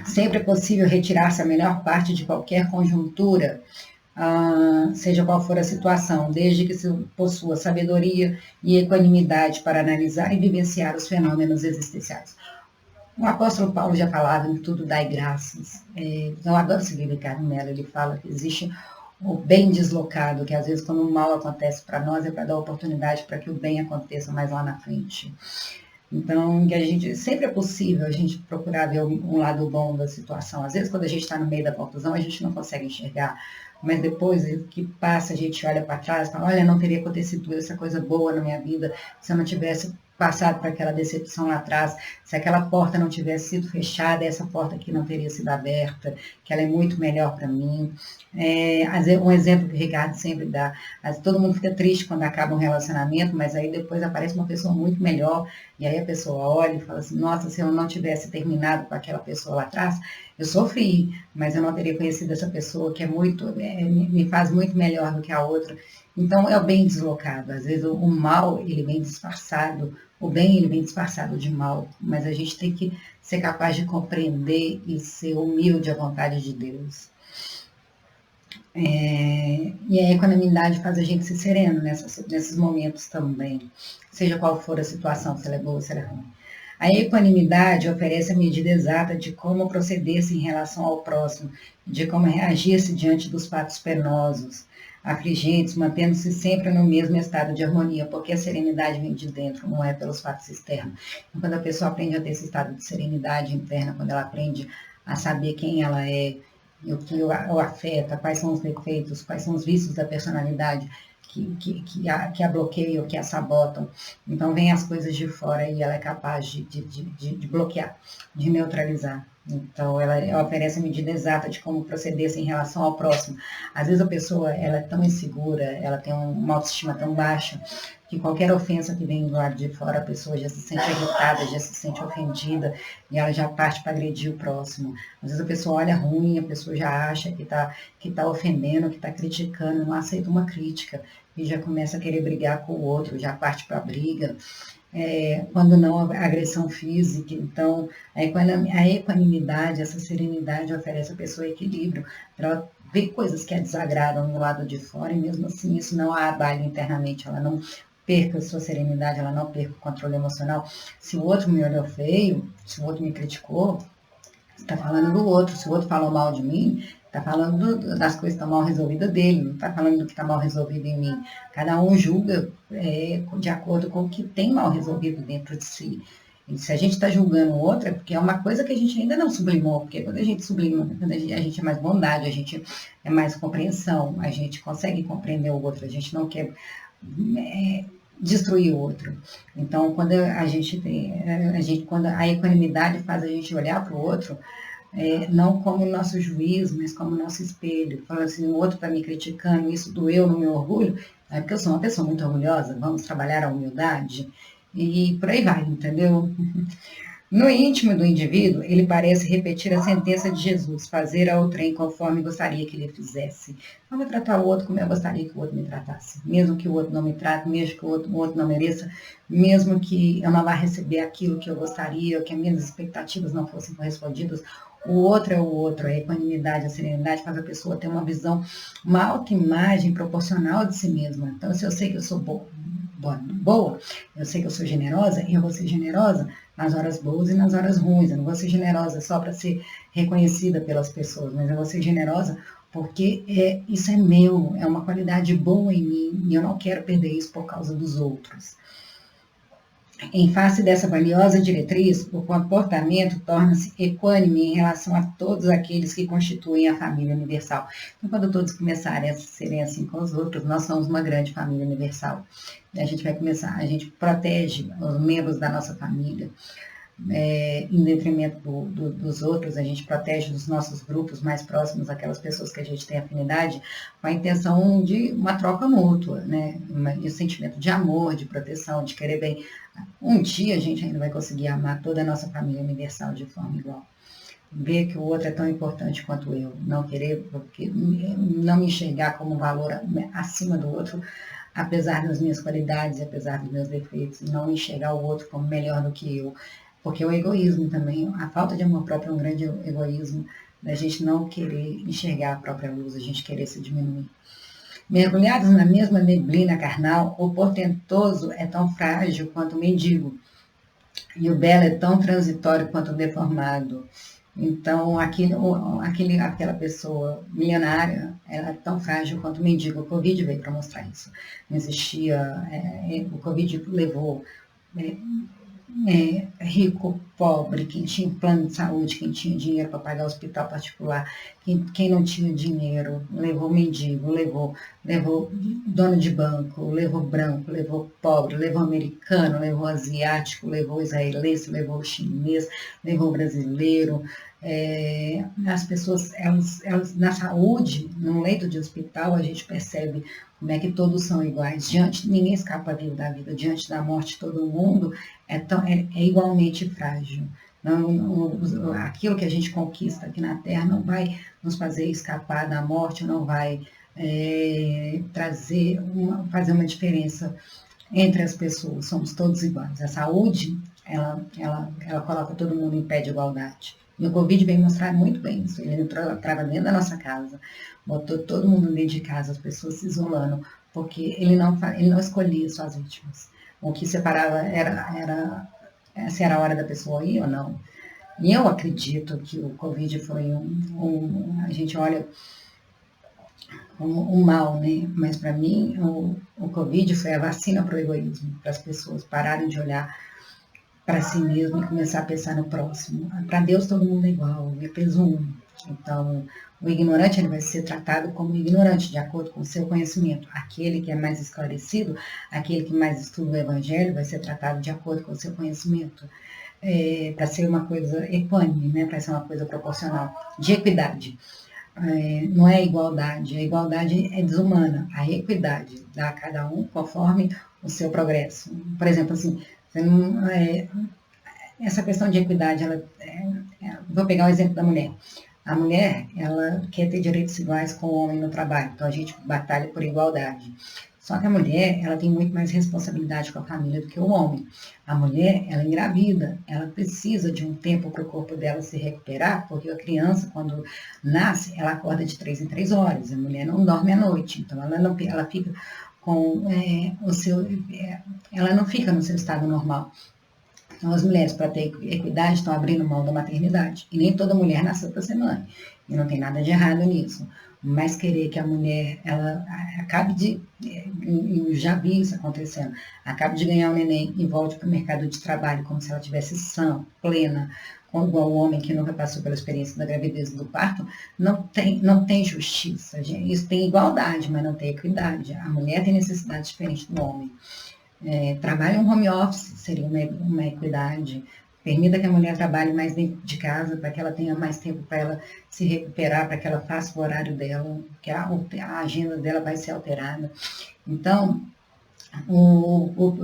Speaker 1: Sempre é possível retirar-se a melhor parte de qualquer conjuntura, seja qual for a situação, desde que se possua sabedoria e equanimidade para analisar e vivenciar os fenômenos existenciais. O apóstolo Paulo já falava em tudo dai graças. Eu adoro esse livro, Ricardo Mello, ele fala que existe o bem deslocado, que às vezes quando o mal acontece para nós é para dar oportunidade para que o bem aconteça mais lá na frente. Então, que a gente, sempre é possível a gente procurar ver um lado bom da situação. Às vezes, quando a gente está no meio da confusão, a gente não consegue enxergar. Mas depois que passa, a gente olha para trás e fala, olha, não teria acontecido essa coisa boa na minha vida se eu não tivesse passado por aquela decepção lá atrás, se aquela porta não tivesse sido fechada, essa porta aqui não teria sido aberta, que ela é muito melhor para mim. Um exemplo que o Ricardo sempre dá, todo mundo fica triste quando acaba um relacionamento, mas aí depois aparece uma pessoa muito melhor, e aí a pessoa olha e fala assim, nossa, se eu não tivesse terminado com aquela pessoa lá atrás, eu sofri, mas eu não teria conhecido essa pessoa que me faz muito melhor do que a outra. Então, é o bem deslocado. Às vezes, o mal, ele vem disfarçado, o bem, ele vem disfarçado de mal. Mas a gente tem que ser capaz de compreender e ser humilde à vontade de Deus. E a equanimidade faz a gente ser sereno nesses momentos também. Seja qual for a situação, se ela é boa ou se ela é ruim. A equanimidade oferece a medida exata de como proceder-se em relação ao próximo, de como reagir-se diante dos fatos penosos, afligentes, mantendo-se sempre no mesmo estado de harmonia, porque a serenidade vem de dentro, não é pelos fatos externos. Então, quando a pessoa aprende a ter esse estado de serenidade interna, quando ela aprende a saber quem ela é, o que o afeta, quais são os defeitos, quais são os vícios da personalidade que a bloqueiam, que a sabotam. Então, vem as coisas de fora e ela é capaz de bloquear, de neutralizar. Então, ela oferece a medida exata de como proceder em relação ao próximo. Às vezes a pessoa ela é tão insegura, ela tem uma autoestima tão baixa, que qualquer ofensa que vem do lado de fora, a pessoa já se sente irritada, já se sente ofendida, e ela já parte para agredir o próximo. Às vezes a pessoa olha ruim, a pessoa já acha que tá ofendendo, que está criticando, não aceita uma crítica, e já começa a querer brigar com o outro, já parte para a briga. Quando não a agressão física. Então, a equanimidade, essa serenidade oferece à pessoa equilíbrio, para ela ver coisas que a desagradam do lado de fora, e mesmo assim isso não a abale internamente, ela não perca a sua serenidade, ela não perca o controle emocional. Se o outro me olhou feio, se o outro me criticou, está falando do outro. Se o outro falou mal de mim, está falando das coisas que estão mal resolvidas dele, não está falando do que está mal resolvido em mim. Cada um julga de acordo com o que tem mal resolvido dentro de si. E se a gente está julgando o outro, é porque é uma coisa que a gente ainda não sublimou, porque quando a gente sublima, quando a gente é mais bondade, a gente é mais compreensão, a gente consegue compreender o outro, a gente não quer destruir o outro. Então, quando quando a equanimidade faz a gente olhar para o outro, não como nosso juiz, mas como nosso espelho. Fala assim, o outro está me criticando, isso doeu no meu orgulho, é porque eu sou uma pessoa muito orgulhosa, vamos trabalhar a humildade, e por aí vai, entendeu? No íntimo do indivíduo, ele parece repetir a sentença de Jesus, fazer ao trem conforme gostaria que ele fizesse. Não vou tratar o outro como eu gostaria que o outro me tratasse. Mesmo que o outro não me trate, mesmo que o outro não mereça, mesmo que eu não vá receber aquilo que eu gostaria, ou que as minhas expectativas não fossem correspondidas, o outro é o outro. A equanimidade, a serenidade faz a pessoa ter uma visão, uma autoimagem proporcional de si mesma. Então, se eu sei que eu sou boa, eu sei que eu sou generosa, e eu vou ser generosa nas horas boas e nas horas ruins. Eu não vou ser generosa só para ser reconhecida pelas pessoas, mas eu vou ser generosa porque isso é meu, é uma qualidade boa em mim, e eu não quero perder isso por causa dos outros. Em face dessa valiosa diretriz, o comportamento torna-se equânime em relação a todos aqueles que constituem a família universal. Então, quando todos começarem a serem assim com os outros, nós somos uma grande família universal. A gente vai começar, a gente protege os membros da nossa família, em detrimento dos outros, a gente protege os nossos grupos mais próximos, aquelas pessoas que a gente tem afinidade, com a intenção de uma troca mútua, né? Um sentimento de amor, de proteção, de querer bem. Um dia a gente ainda vai conseguir amar toda a nossa família universal de forma igual. Ver que o outro é tão importante quanto eu, não querer, porque não me enxergar como um valor acima do outro, apesar das minhas qualidades, apesar dos meus defeitos, não enxergar o outro como melhor do que eu. Porque o egoísmo também, a falta de amor próprio é um grande egoísmo, da gente não querer enxergar a própria luz, a gente querer se diminuir. Mergulhados na mesma neblina carnal, o portentoso é tão frágil quanto o mendigo, e o belo é tão transitório quanto o deformado. Então, aquela pessoa milionária, ela é tão frágil quanto o mendigo. O Covid veio para mostrar isso. Não existia, o Covid levou rico, pobre, quem tinha plano de saúde, quem tinha dinheiro para pagar hospital particular, quem não tinha dinheiro, levou mendigo, levou dono de banco, levou branco, levou pobre, levou americano, levou asiático, levou israelense, levou chinês, levou brasileiro. As pessoas, elas, na saúde, num leito de hospital, a gente percebe como é que todos são iguais. Ninguém escapa vivo da vida. Diante da morte, todo mundo é igualmente frágil. Aquilo que a gente conquista aqui na Terra não vai nos fazer escapar da morte, não vai fazer uma diferença entre as pessoas. Somos todos iguais. A saúde, ela coloca todo mundo em pé de igualdade. E o Covid veio mostrar muito bem isso. Ele entrava dentro da nossa casa, botou todo mundo dentro de casa, as pessoas se isolando, porque ele não escolhia suas vítimas. O que separava se era a hora da pessoa ir ou não. E eu acredito que o Covid foi a gente olha um mal, né? Mas para mim o Covid foi a vacina para o egoísmo, para as pessoas pararem de olhar para si mesmo e começar a pensar no próximo. Para Deus todo mundo é igual, é peso um. Então, o ignorante ele vai ser tratado como ignorante, de acordo com o seu conhecimento. Aquele que é mais esclarecido, aquele que mais estuda o Evangelho, vai ser tratado de acordo com o seu conhecimento. Para ser uma coisa equânime, né? Para ser uma coisa proporcional, de equidade. Não é igualdade, a igualdade é desumana. A equidade dá a cada um conforme o seu progresso. Por exemplo, assim, essa questão de equidade, vou pegar o exemplo da mulher. A mulher, ela quer ter direitos iguais com o homem no trabalho, então a gente batalha por igualdade. Só que a mulher, ela tem muito mais responsabilidade com a família do que o homem. A mulher, ela engravida, ela precisa de um tempo para o corpo dela se recuperar, porque a criança, quando nasce, ela acorda de 3 em 3 horas. A mulher não dorme à noite, então ela fica com ela não fica no seu estado normal. Então, as mulheres, para ter equidade, estão abrindo mão da maternidade. E nem toda mulher nasceu para ser mãe. E não tem nada de errado nisso. Mas querer que a mulher, ela acabe de, eu já vi isso acontecendo, acabe de ganhar um neném e volte para o mercado de trabalho como se ela tivesse sã, plena, igual o homem que nunca passou pela experiência da gravidez e do parto, não tem justiça. Gente. Isso tem igualdade, mas não tem equidade. A mulher tem necessidade diferente do homem. Trabalho em home office seria uma equidade. Permita que a mulher trabalhe mais dentro de casa, para que ela tenha mais tempo para ela se recuperar, para que ela faça o horário dela, que a agenda dela vai ser alterada. Então,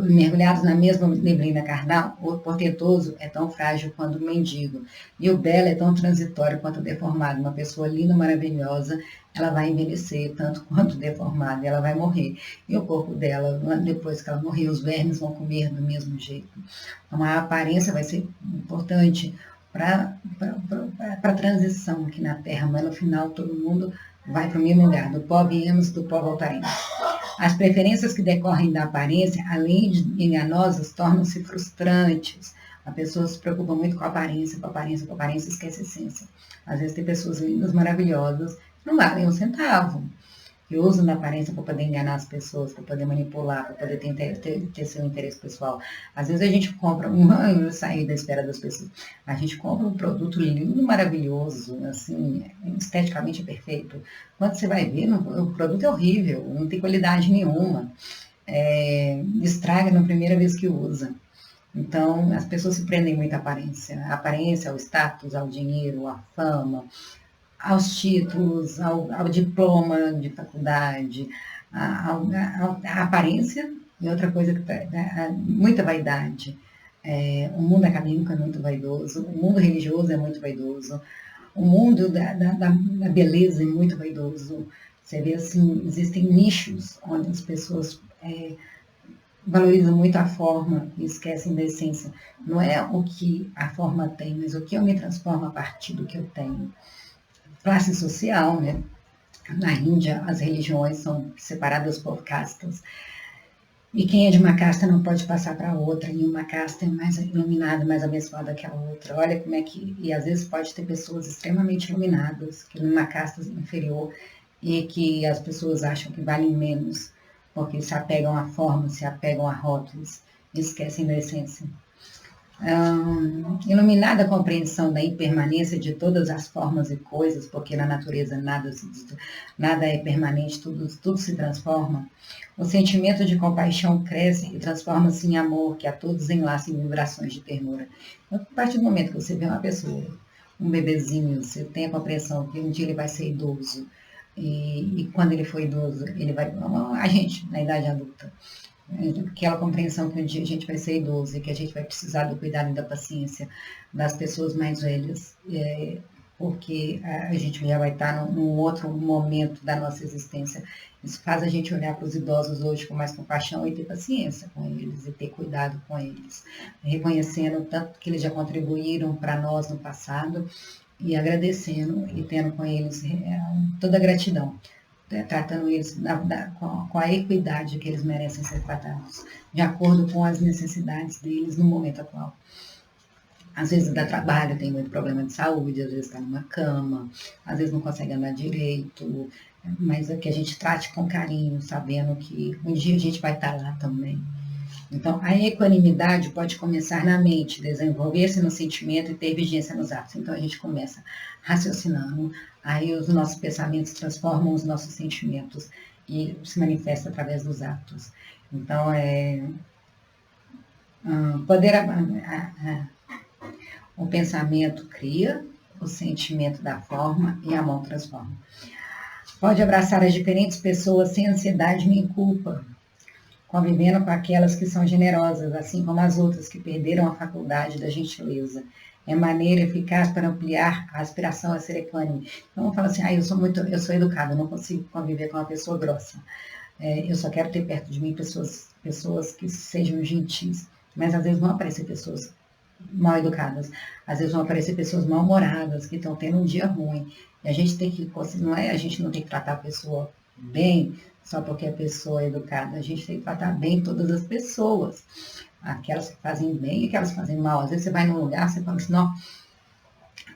Speaker 1: mergulhados na mesma neblina carnal, o portentoso é tão frágil quanto o mendigo, e o belo é tão transitório quanto o deformado. Uma pessoa linda, maravilhosa, ela vai envelhecer tanto quanto deformada, ela vai morrer. E o corpo dela, depois que ela morrer, os vermes vão comer do mesmo jeito. Então, a aparência vai ser importante para a transição aqui na Terra, mas no final todo mundo vai para o mesmo lugar. Do pó viemos, do pó voltaremos. As preferências que decorrem da aparência, além de enganosas, tornam-se frustrantes. A pessoa se preocupa muito com a aparência, com a aparência, com a aparência, esquece a essência. Às vezes tem pessoas lindas, maravilhosas, que não valem um centavo, que usam da aparência para poder enganar as pessoas, para poder manipular, para poder ter seu interesse pessoal. Às vezes a gente compra, eu saí da espera das pessoas, a gente compra um produto lindo, maravilhoso, assim, esteticamente perfeito. Quando você vai ver, o produto é horrível, não tem qualidade nenhuma, estraga na primeira vez que usa. Então, as pessoas se prendem muito à aparência. A aparência, ao status, ao dinheiro, à fama, aos títulos, ao diploma de faculdade, à aparência, e outra coisa que muita vaidade. O mundo acadêmico é muito vaidoso, o mundo religioso é muito vaidoso, o mundo da beleza é muito vaidoso. Você vê assim, existem nichos onde as pessoas valorizam muito a forma e esquecem da essência. Não é o que a forma tem, mas o que eu me transformo a partir do que eu tenho. Classe social, né? Na Índia, as religiões são separadas por castas. E quem é de uma casta não pode passar para outra, e uma casta é mais iluminada, mais abençoada que a outra. Olha como é que... E às vezes pode ter pessoas extremamente iluminadas, que numa casta inferior, e que as pessoas acham que valem menos, porque se apegam à forma, se apegam a rótulos, e esquecem da essência. Iluminada a compreensão da impermanência de todas as formas e coisas, porque na natureza nada é permanente, tudo se transforma. O sentimento de compaixão cresce e transforma-se em amor, que a todos enlaça em vibrações de ternura. Então, a partir do momento que você vê uma pessoa, um bebezinho, você tem a compreensão que um dia ele vai ser idoso, e quando ele for idoso, ele vai... A gente, na idade adulta, aquela compreensão que um dia a gente vai ser idoso e que a gente vai precisar do cuidado e da paciência das pessoas mais velhas, porque a gente já vai estar num outro momento da nossa existência. Isso faz a gente olhar para os idosos hoje com mais compaixão e ter paciência com eles e ter cuidado com eles, reconhecendo o tanto que eles já contribuíram para nós no passado e agradecendo e tendo com eles toda a gratidão, tratando eles com a equidade que eles merecem ser tratados, de acordo com as necessidades deles no momento atual. Às vezes dá trabalho, tem muito problema de saúde, às vezes está numa cama, às vezes não consegue andar direito, mas é que a gente trate com carinho, sabendo que um dia a gente vai estar lá também. Então, a equanimidade pode começar na mente, desenvolver-se no sentimento e ter vigência nos atos. Então, a gente começa raciocinando, aí os nossos pensamentos transformam os nossos sentimentos e se manifesta através dos atos. Então, o pensamento cria, o sentimento dá forma e a mão transforma. Pode abraçar as diferentes pessoas sem ansiedade nem culpa, convivendo com aquelas que são generosas, assim como as outras que perderam a faculdade da gentileza. É maneira eficaz para ampliar a aspiração a ser equânime. Então, vamos falar assim, eu sou educada, não consigo conviver com uma pessoa grossa. Eu só quero ter perto de mim pessoas que sejam gentis. Mas, às vezes, vão aparecer pessoas mal educadas. Às vezes, vão aparecer pessoas mal-humoradas, que estão tendo um dia ruim. E a gente tem que, a gente não tem que tratar a pessoa bem, só porque a pessoa é educada. A gente tem que tratar bem todas as pessoas. Aquelas que fazem bem e aquelas que fazem mal. Às vezes você vai num lugar, você fala assim, não,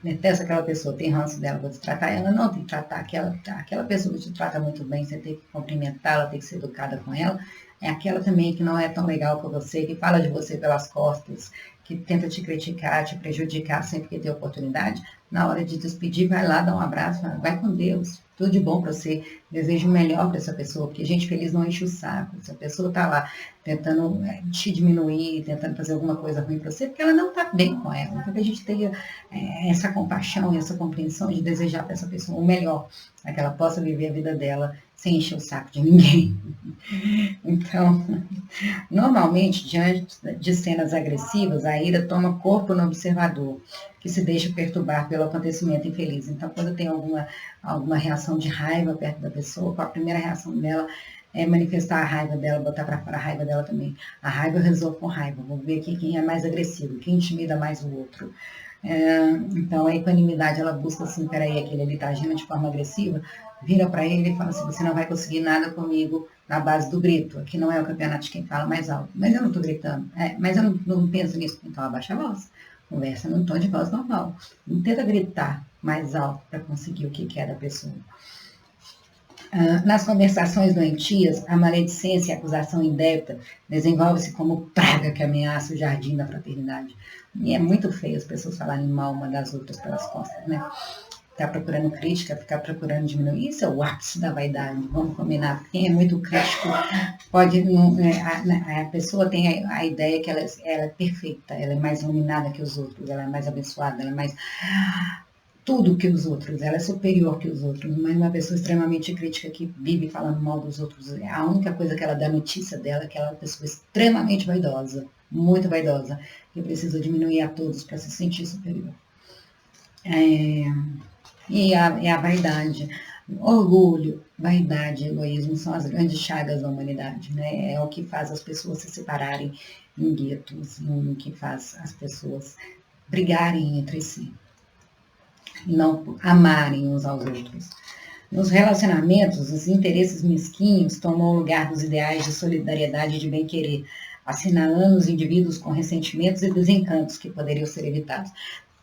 Speaker 1: detesta aquela pessoa, tem ranço dela, vou te tratar ela. Não, tem que tratar aquela pessoa que te trata muito bem, você tem que cumprimentá-la, tem que ser educada com ela. É aquela também que não é tão legal com você, que fala de você pelas costas, que tenta te criticar, te prejudicar sempre que tem oportunidade. Na hora de despedir, vai lá, dá um abraço, vai com Deus. Tudo de bom para você, desejo o melhor para essa pessoa, porque gente feliz não enche o saco. Se a pessoa está lá tentando te diminuir, tentando fazer alguma coisa ruim para você, porque ela não está bem com ela. Então, que a gente tenha essa compaixão e essa compreensão de desejar para essa pessoa o melhor, para que ela possa viver a vida dela sem encher o saco de ninguém. Então, normalmente, diante de cenas agressivas, a ira toma corpo no observador, que se deixa perturbar pelo acontecimento infeliz. Então, quando tem alguma reação de raiva perto da pessoa, a primeira reação dela é manifestar a raiva dela, botar para fora a raiva dela também. A raiva eu resolvo com raiva. Vou ver aqui quem é mais agressivo, quem intimida mais o outro. Então, a equanimidade, ela busca assim, peraí, aquele ali está agindo de forma agressiva, vira para ele e fala assim, você não vai conseguir nada comigo, na base do grito. Aqui não é o campeonato de quem fala mais alto. Mas eu não estou gritando. Mas eu não penso nisso. Então abaixa a voz. Conversa num tom de voz normal. Não tenta gritar mais alto para conseguir o que quer da pessoa. Nas conversações doentias, a maledicência e a acusação indébita desenvolve-se como praga que ameaça o jardim da fraternidade. E é muito feio as pessoas falarem mal uma das outras pelas costas, né? Ficar procurando crítica, ficar procurando diminuir, isso é o ápice da vaidade, vamos combinar. Quem é muito crítico pode, a pessoa tem a ideia que ela é perfeita, ela é mais iluminada que os outros, ela é mais abençoada, ela é mais tudo que os outros, ela é superior que os outros, mas uma pessoa extremamente crítica que vive falando mal dos outros, a única coisa que ela dá notícia dela é que ela é uma pessoa extremamente vaidosa, muito vaidosa, que precisa diminuir a todos para se sentir superior. E a vaidade, orgulho, vaidade e egoísmo são as grandes chagas da humanidade, né? É o que faz as pessoas se separarem em guetos, o que faz as pessoas brigarem entre si, não amarem uns aos outros. Nos relacionamentos, os interesses mesquinhos tomam o lugar dos ideais de solidariedade e de bem-querer, assinalando os indivíduos com ressentimentos e desencantos que poderiam ser evitados.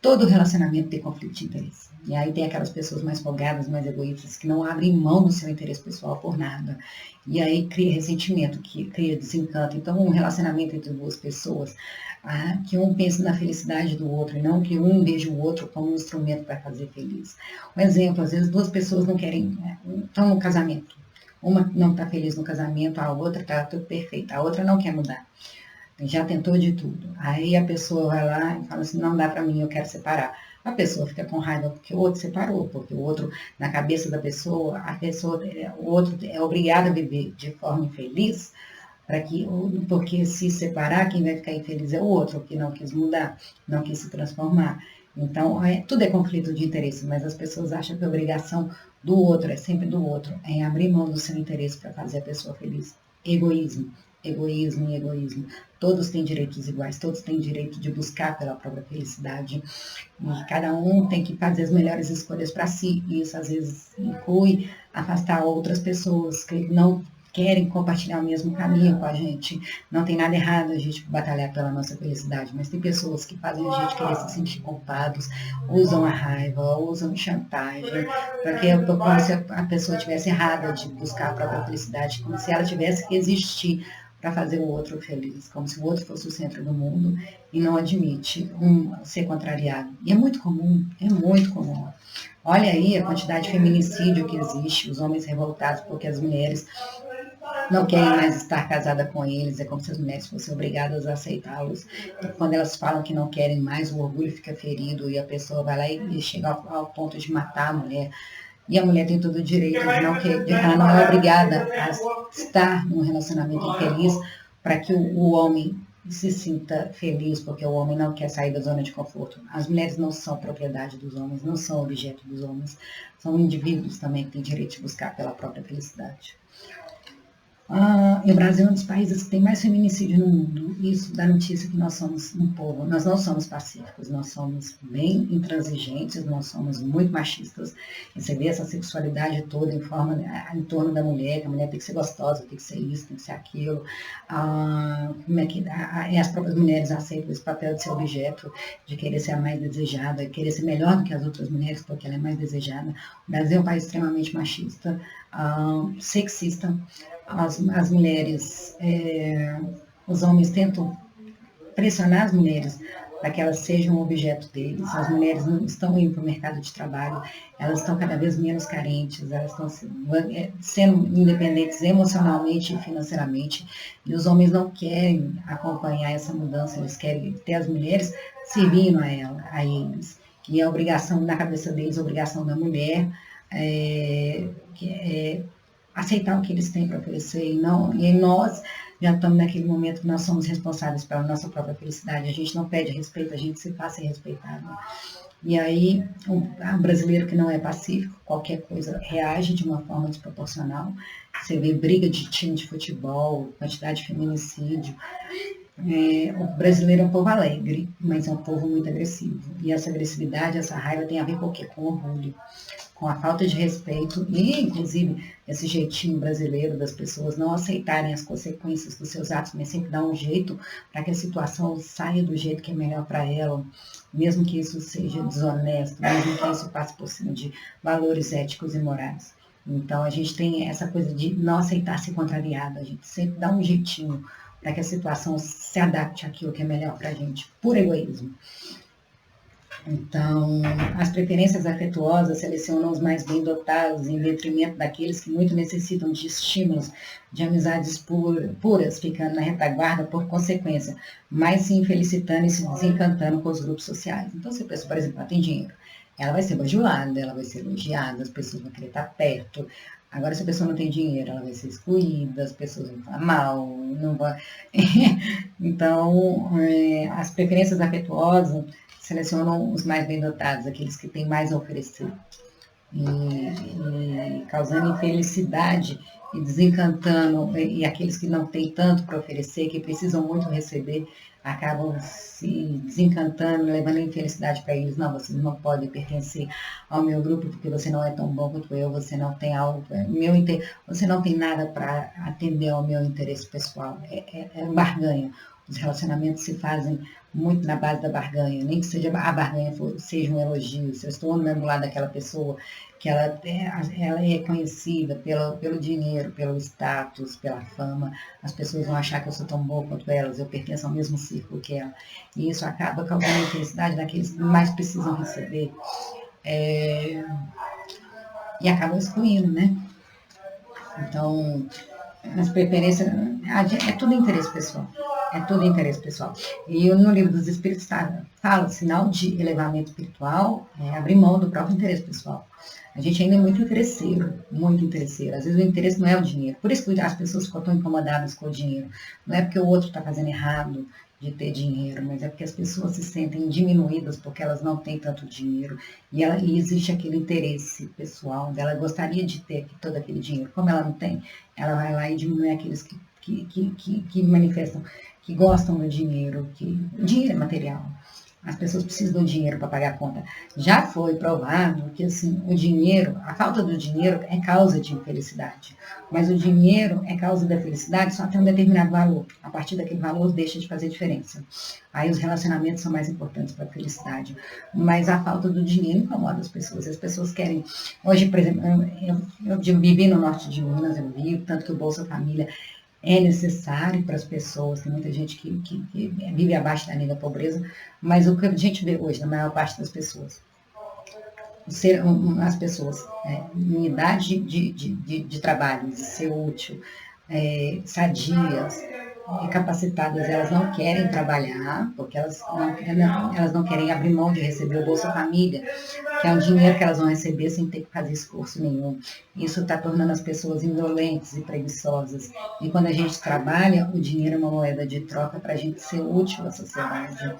Speaker 1: Todo relacionamento tem conflito de interesse. E aí tem aquelas pessoas mais folgadas, mais egoístas, que não abrem mão do seu interesse pessoal por nada. E aí cria ressentimento, que cria desencanto. Então, um relacionamento entre duas pessoas, que um pense na felicidade do outro, e não que um veja o outro como um instrumento para fazer feliz. Um exemplo, às vezes duas pessoas não querem, estão no casamento. Uma não está feliz no casamento, a outra está tudo perfeita, a outra não quer mudar. Já tentou de tudo. Aí a pessoa vai lá e fala assim, não dá para mim, eu quero separar. A pessoa fica com raiva porque o outro separou, porque o outro, na cabeça da pessoa, o outro é obrigado a viver de forma infeliz, porque se separar, quem vai ficar infeliz é o outro, que não quis mudar, não quis se transformar. Então, tudo é conflito de interesse, mas as pessoas acham que a obrigação do outro é sempre do outro, é abrir mão do seu interesse para fazer a pessoa feliz. Egoísmo. Egoísmo e egoísmo. Todos têm direitos iguais, todos têm direito de buscar pela própria felicidade. E cada um tem que fazer as melhores escolhas para si. E isso às vezes inclui afastar outras pessoas que não querem compartilhar o mesmo caminho com a gente. Não tem nada errado a gente batalhar pela nossa felicidade, mas tem pessoas que fazem a gente querer se sentir culpados, usam a raiva, usam chantagem, porque é como se a pessoa tivesse errada de buscar a própria felicidade, como se ela tivesse que existir para fazer o outro feliz, como se o outro fosse o centro do mundo e não admite ser contrariado. E é muito comum, é muito comum. Olha aí a quantidade de feminicídio que existe, os homens revoltados porque as mulheres não querem mais estar casada com eles, é como se as mulheres fossem obrigadas a aceitá-los. E quando elas falam que não querem mais, o orgulho fica ferido e a pessoa vai lá e chega ao ponto de matar a mulher. E a mulher tem todo o direito ela não é obrigada a estar num relacionamento infeliz para que o homem se sinta feliz, porque o homem não quer sair da zona de conforto. As mulheres não são propriedade dos homens, não são objeto dos homens, são indivíduos também que têm direito de buscar pela própria felicidade. E o Brasil é um dos países que tem mais feminicídio no mundo. Isso dá notícia que nós somos um povo, nós não somos pacíficos, nós somos bem intransigentes, nós somos muito machistas. E você vê essa sexualidade toda em torno da mulher, que a mulher tem que ser gostosa, tem que ser isso, tem que ser aquilo. E as próprias mulheres aceitam esse papel de ser objeto, de querer ser a mais desejada, de querer ser melhor do que as outras mulheres, porque ela é mais desejada. O Brasil é um país extremamente machista, sexista. As mulheres, os homens tentam pressionar as mulheres para que elas sejam objeto deles. As mulheres não estão indo para o mercado de trabalho, elas estão cada vez menos carentes, elas estão sendo independentes emocionalmente e financeiramente, e os homens não querem acompanhar essa mudança, eles querem ter as mulheres servindo a eles. E a obrigação, na cabeça deles, a obrigação da mulher aceitar o que eles têm para oferecer e nós já estamos naquele momento que nós somos responsáveis pela nossa própria felicidade. A gente não pede respeito, a gente se faz ser respeitado. E aí, o brasileiro que não é pacífico, qualquer coisa reage de uma forma desproporcional. Você vê briga de time de futebol, quantidade de feminicídio. O brasileiro é um povo alegre, mas é um povo muito agressivo. E essa agressividade, essa raiva tem a ver com o quê? Com orgulho, com a falta de respeito e, inclusive, esse jeitinho brasileiro das pessoas não aceitarem as consequências dos seus atos, mas sempre dar um jeito para que a situação saia do jeito que é melhor para ela, mesmo que isso seja desonesto, mesmo que isso passe por cima de valores éticos e morais. Então, a gente tem essa coisa de não aceitar ser contrariada, a gente sempre dá um jeitinho para que a situação se adapte àquilo que é melhor para a gente, por egoísmo. Então, as preferências afetuosas selecionam os mais bem dotados em detrimento daqueles que muito necessitam de estímulos, de amizades puras, ficando na retaguarda por consequência, mas se infelicitando e se desencantando com os grupos sociais. Então, se a pessoa, por exemplo, ela tem dinheiro, ela vai ser bajulada, ela vai ser elogiada, as pessoas vão querer estar perto. Agora, se a pessoa não tem dinheiro, ela vai ser excluída, as pessoas vão falar mal, não vai... Então, as preferências afetuosas selecionam os mais bem dotados, aqueles que têm mais a oferecer, e causando infelicidade e desencantando, e aqueles que não têm tanto para oferecer, que precisam muito receber, acabam se desencantando, levando a infelicidade para eles. Não, vocês não podem pertencer ao meu grupo porque você não é tão bom quanto eu, você não tem algo, você não tem nada para atender ao meu interesse pessoal. É barganha. Os relacionamentos se fazem muito na base da barganha, nem que seja a barganha seja um elogio. Se eu estou no mesmo lado daquela pessoa, que ela é reconhecida pelo dinheiro, pelo status, pela fama, as pessoas vão achar que eu sou tão boa quanto elas, eu pertenço ao mesmo círculo que ela. E isso acaba causando a infelicidade daqueles que mais precisam receber. E acabam excluindo, né? Então, as preferências, é tudo interesse pessoal. É tudo interesse pessoal. E no livro dos Espíritos fala, sinal de elevamento espiritual é abrir mão do próprio interesse pessoal. A gente ainda é muito interesseiro, muito interesseiro. Às vezes o interesse não é o dinheiro. Por isso que as pessoas ficam tão incomodadas com o dinheiro. Não é porque o outro está fazendo errado de ter dinheiro, mas é porque as pessoas se sentem diminuídas porque elas não têm tanto dinheiro. E existe aquele interesse pessoal dela, gostaria de ter todo aquele dinheiro. Como ela não tem, ela vai lá e diminui aqueles que manifestam, que gostam do dinheiro, que o dinheiro é material. As pessoas precisam do dinheiro para pagar a conta. Já foi provado que assim, o dinheiro, a falta do dinheiro é causa de infelicidade. Mas o dinheiro é causa da felicidade só até um determinado valor. A partir daquele valor deixa de fazer diferença. Aí os relacionamentos são mais importantes para a felicidade. Mas a falta do dinheiro incomoda as pessoas. As pessoas querem... Hoje, por exemplo, eu vivi no norte de Minas, eu vivo, tanto que o Bolsa Família é necessário para as pessoas, tem muita gente que vive abaixo da linha da pobreza, mas o que a gente vê hoje, na maior parte das pessoas, as pessoas em idade de trabalho, de ser útil, sadias e capacitadas, elas não querem trabalhar, porque elas não querem abrir mão de receber o Bolsa Família, que é um dinheiro que elas vão receber sem ter que fazer esforço nenhum. Isso está tornando as pessoas indolentes e preguiçosas. E quando a gente trabalha, o dinheiro é uma moeda de troca para a gente ser útil à sociedade.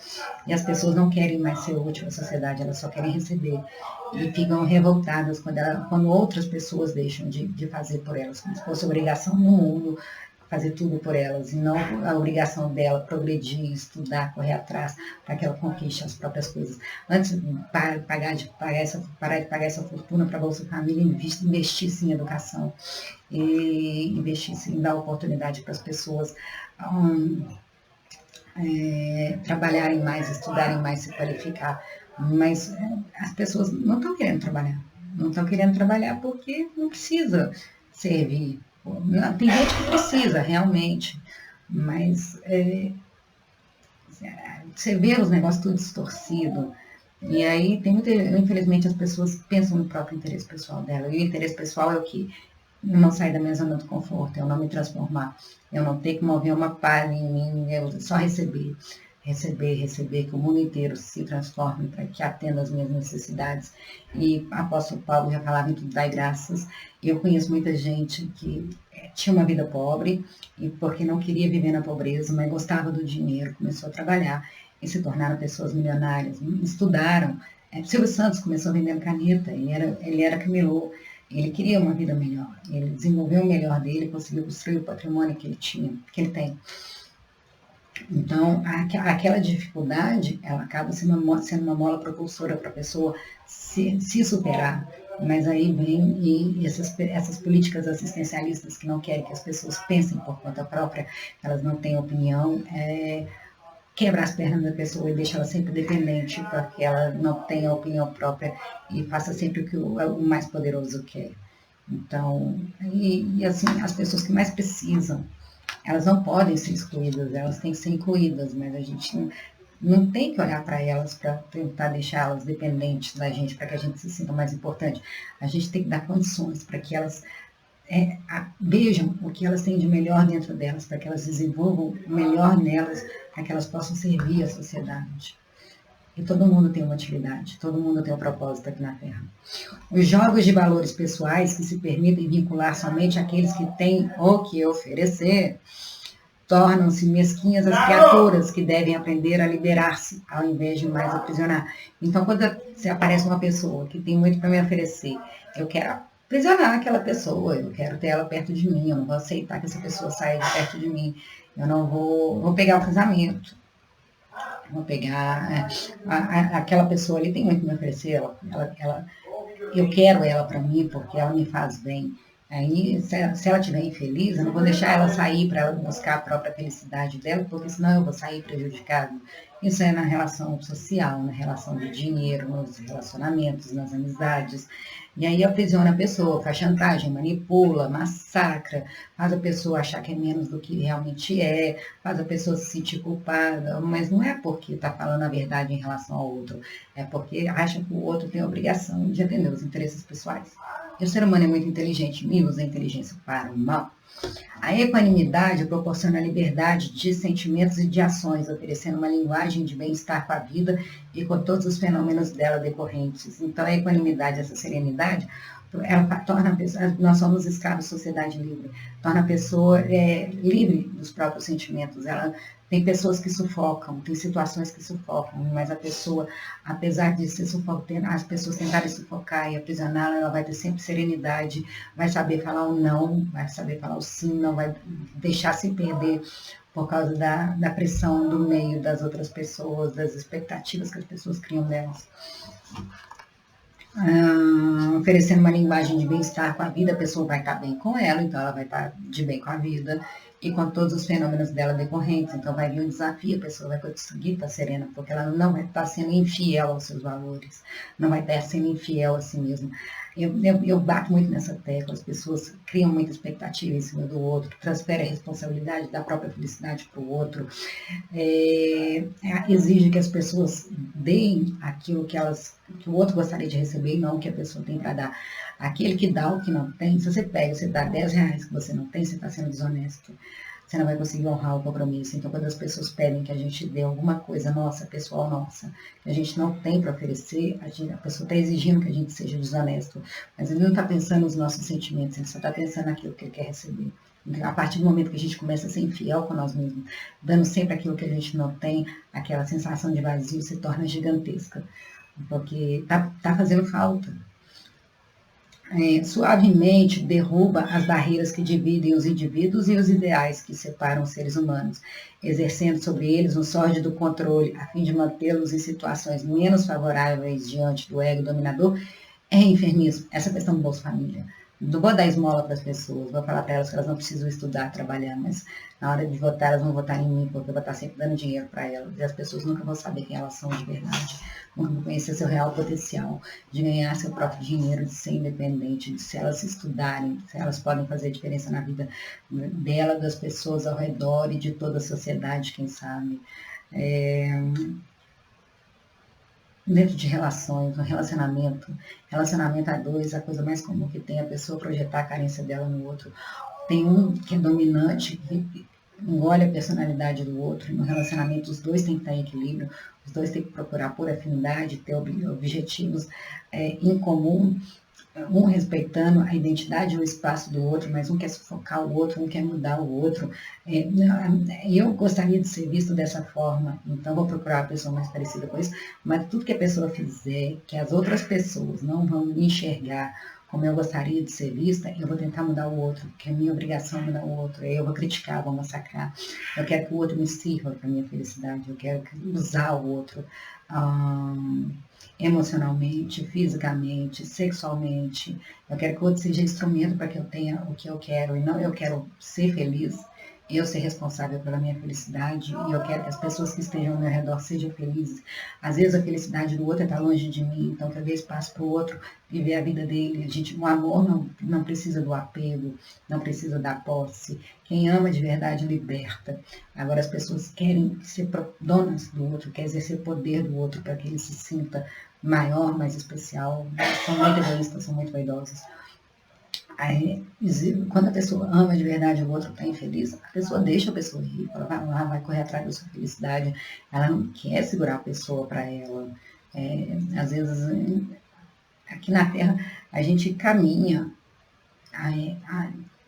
Speaker 1: E as pessoas não querem mais ser útil à sociedade, elas só querem receber. E ficam revoltadas quando outras pessoas deixam de fazer por elas, como se fosse obrigação no mundo fazer tudo por elas, e não a obrigação dela progredir, estudar, correr atrás, para que ela conquiste as próprias coisas. Antes de parar de pagar essa fortuna para a Bolsa Família, investisse em educação, e investisse em dar oportunidade para as pessoas trabalharem mais, estudarem mais, se qualificar. Mas as pessoas não estão querendo trabalhar. Não estão querendo trabalhar porque não precisa servir. Tem gente que precisa, realmente, mas você vê os negócios tudo distorcido, e aí infelizmente as pessoas pensam no próprio interesse pessoal dela, e o interesse pessoal é o que? Eu não sair da minha zona de conforto, eu não me transformar, eu não ter que mover uma palha em mim, eu só receber, que o mundo inteiro se transforme para que atenda às minhas necessidades. E apóstolo Paulo já falava em tudo dai graças. E eu conheço muita gente que tinha uma vida pobre e porque não queria viver na pobreza, mas gostava do dinheiro, começou a trabalhar e se tornaram pessoas milionárias, estudaram. Silvio Santos começou vendendo caneta, ele era camelô. Ele queria uma vida melhor, ele desenvolveu o melhor dele, conseguiu construir o patrimônio que ele tinha, que ele tem. Então, aquela dificuldade, ela acaba sendo uma mola propulsora para a pessoa se superar. Mas aí vem e essas políticas assistencialistas que não querem que as pessoas pensem por conta própria, elas não têm opinião, quebra as pernas da pessoa e deixa ela sempre dependente, porque ela não tem a opinião própria e faça sempre o que o mais poderoso quer. Então, assim, as pessoas que mais precisam, elas não podem ser excluídas, elas têm que ser incluídas, mas a gente não tem que olhar para elas para tentar deixá-las dependentes da gente, para que a gente se sinta mais importante. A gente tem que dar condições para que elas vejam o que elas têm de melhor dentro delas, para que elas desenvolvam o melhor nelas, para que elas possam servir a sociedade. E todo mundo tem uma atividade, todo mundo tem um propósito aqui na Terra. Os jogos de valores pessoais que se permitem vincular somente aqueles que têm o que oferecer tornam-se mesquinhas as criaturas que devem aprender a liberar-se, ao invés de mais aprisionar. Então, quando se aparece uma pessoa que tem muito para me oferecer, eu quero aprisionar aquela pessoa, eu quero ter ela perto de mim, eu não vou aceitar que essa pessoa saia de perto de mim, eu não vou pegar o casamento, vou pegar aquela pessoa ali tem muito para me oferecer, eu quero ela para mim porque ela me faz bem. Aí, se ela estiver infeliz, eu não vou deixar ela sair para ela buscar a própria felicidade dela, porque senão eu vou sair prejudicado. Isso é na relação social, na relação de dinheiro, nos relacionamentos, nas amizades. E aí aprisiona a pessoa, faz chantagem, manipula, massacra, faz a pessoa achar que é menos do que realmente é, faz a pessoa se sentir culpada, mas não é porque está falando a verdade em relação ao outro, é porque acha que o outro tem a obrigação de atender os interesses pessoais. E o ser humano é muito inteligente e usa a inteligência para o mal. A equanimidade proporciona a liberdade de sentimentos e de ações, oferecendo uma linguagem de bem-estar com a vida e com todos os fenômenos dela decorrentes. Então, a equanimidade, essa serenidade, ela torna a pessoa, nós somos escravos de sociedade livre, torna a pessoa livre dos próprios sentimentos. Ela tem pessoas que sufocam, tem situações que sufocam, mas a pessoa, apesar de ser sufocante, as pessoas tentarem sufocar e aprisioná-la, ela vai ter sempre serenidade, vai saber falar o não, vai saber falar o sim, não vai deixar se perder por causa da pressão do meio das outras pessoas, das expectativas que as pessoas criam delas. Oferecendo uma linguagem de bem-estar com a vida, a pessoa vai estar bem com ela, então ela vai estar de bem com a vida e com todos os fenômenos dela decorrentes. Então vai vir um desafio, a pessoa vai conseguir estar serena, porque ela não vai estar sendo infiel aos seus valores, não vai estar sendo infiel a si mesma. Eu bato muito nessa tecla, as pessoas criam muita expectativa em cima do outro, transferem a responsabilidade da própria felicidade para o outro, exige que as pessoas deem aquilo que o outro gostaria de receber e não o que a pessoa tem para dar. Aquele que dá o que não tem, se você pega, você dá 10 reais que você não tem, você está sendo desonesto. Você não vai conseguir honrar o compromisso. Então, quando as pessoas pedem que a gente dê alguma coisa nossa, pessoal nossa, que a gente não tem para oferecer, a pessoa está exigindo que a gente seja desonesto. Mas ele não está pensando nos nossos sentimentos, ele só está pensando naquilo que ele quer receber. Então, a partir do momento que a gente começa a ser infiel com nós mesmos, dando sempre aquilo que a gente não tem, aquela sensação de vazio se torna gigantesca. Porque está fazendo falta. Suavemente derruba as barreiras que dividem os indivíduos e os ideais que separam os seres humanos, exercendo sobre eles um sórdido controle a fim de mantê-los em situações menos favoráveis diante do ego dominador, é enfermiço. Essa questão do Bolsa Família. Não vou dar esmola para as pessoas, vou falar para elas que elas não precisam estudar, trabalhar, mas na hora de votar, elas vão votar em mim, porque eu vou estar sempre dando dinheiro para elas. E as pessoas nunca vão saber quem elas são de verdade, nunca vão conhecer seu real potencial de ganhar seu próprio dinheiro, de ser independente, de se elas estudarem, se elas podem fazer diferença na vida dela, das pessoas ao redor e de toda a sociedade, quem sabe. Dentro de relações, no relacionamento a dois, a coisa mais comum que tem é a pessoa projetar a carência dela no outro. Tem um que é dominante, que engole a personalidade do outro, no relacionamento os dois têm que estar em equilíbrio, os dois têm que procurar por afinidade, ter objetivos em comum, um respeitando a identidade e o espaço do outro, mas um quer sufocar o outro, um quer mudar o outro. Eu gostaria de ser visto dessa forma, então vou procurar uma pessoa mais parecida com isso, mas tudo que a pessoa fizer, que as outras pessoas não vão enxergar como eu gostaria de ser vista, eu vou tentar mudar o outro, porque é minha obrigação mudar o outro. Aí eu vou criticar, vou massacrar. Eu quero que o outro me sirva para a minha felicidade. Eu quero usar o outro emocionalmente, fisicamente, sexualmente. Eu quero que o outro seja instrumento para que eu tenha o que eu quero. E não eu quero ser feliz, eu ser responsável pela minha felicidade, e eu quero que as pessoas que estejam ao meu redor sejam felizes. Às vezes a felicidade do outro está longe de mim, então que eu dê espaço para o outro viver a vida dele. O amor não precisa do apego, não precisa da posse. Quem ama de verdade liberta. Agora as pessoas querem ser donas do outro, querem exercer poder do outro para que ele se sinta maior, mais especial. São muito egoístas, são muito vaidosas. Aí, quando a pessoa ama de verdade o outro está infeliz, a pessoa deixa a pessoa ir, ela vai lá, vai correr atrás da sua felicidade, ela não quer segurar a pessoa para ela. Às vezes, aqui na Terra, a gente caminha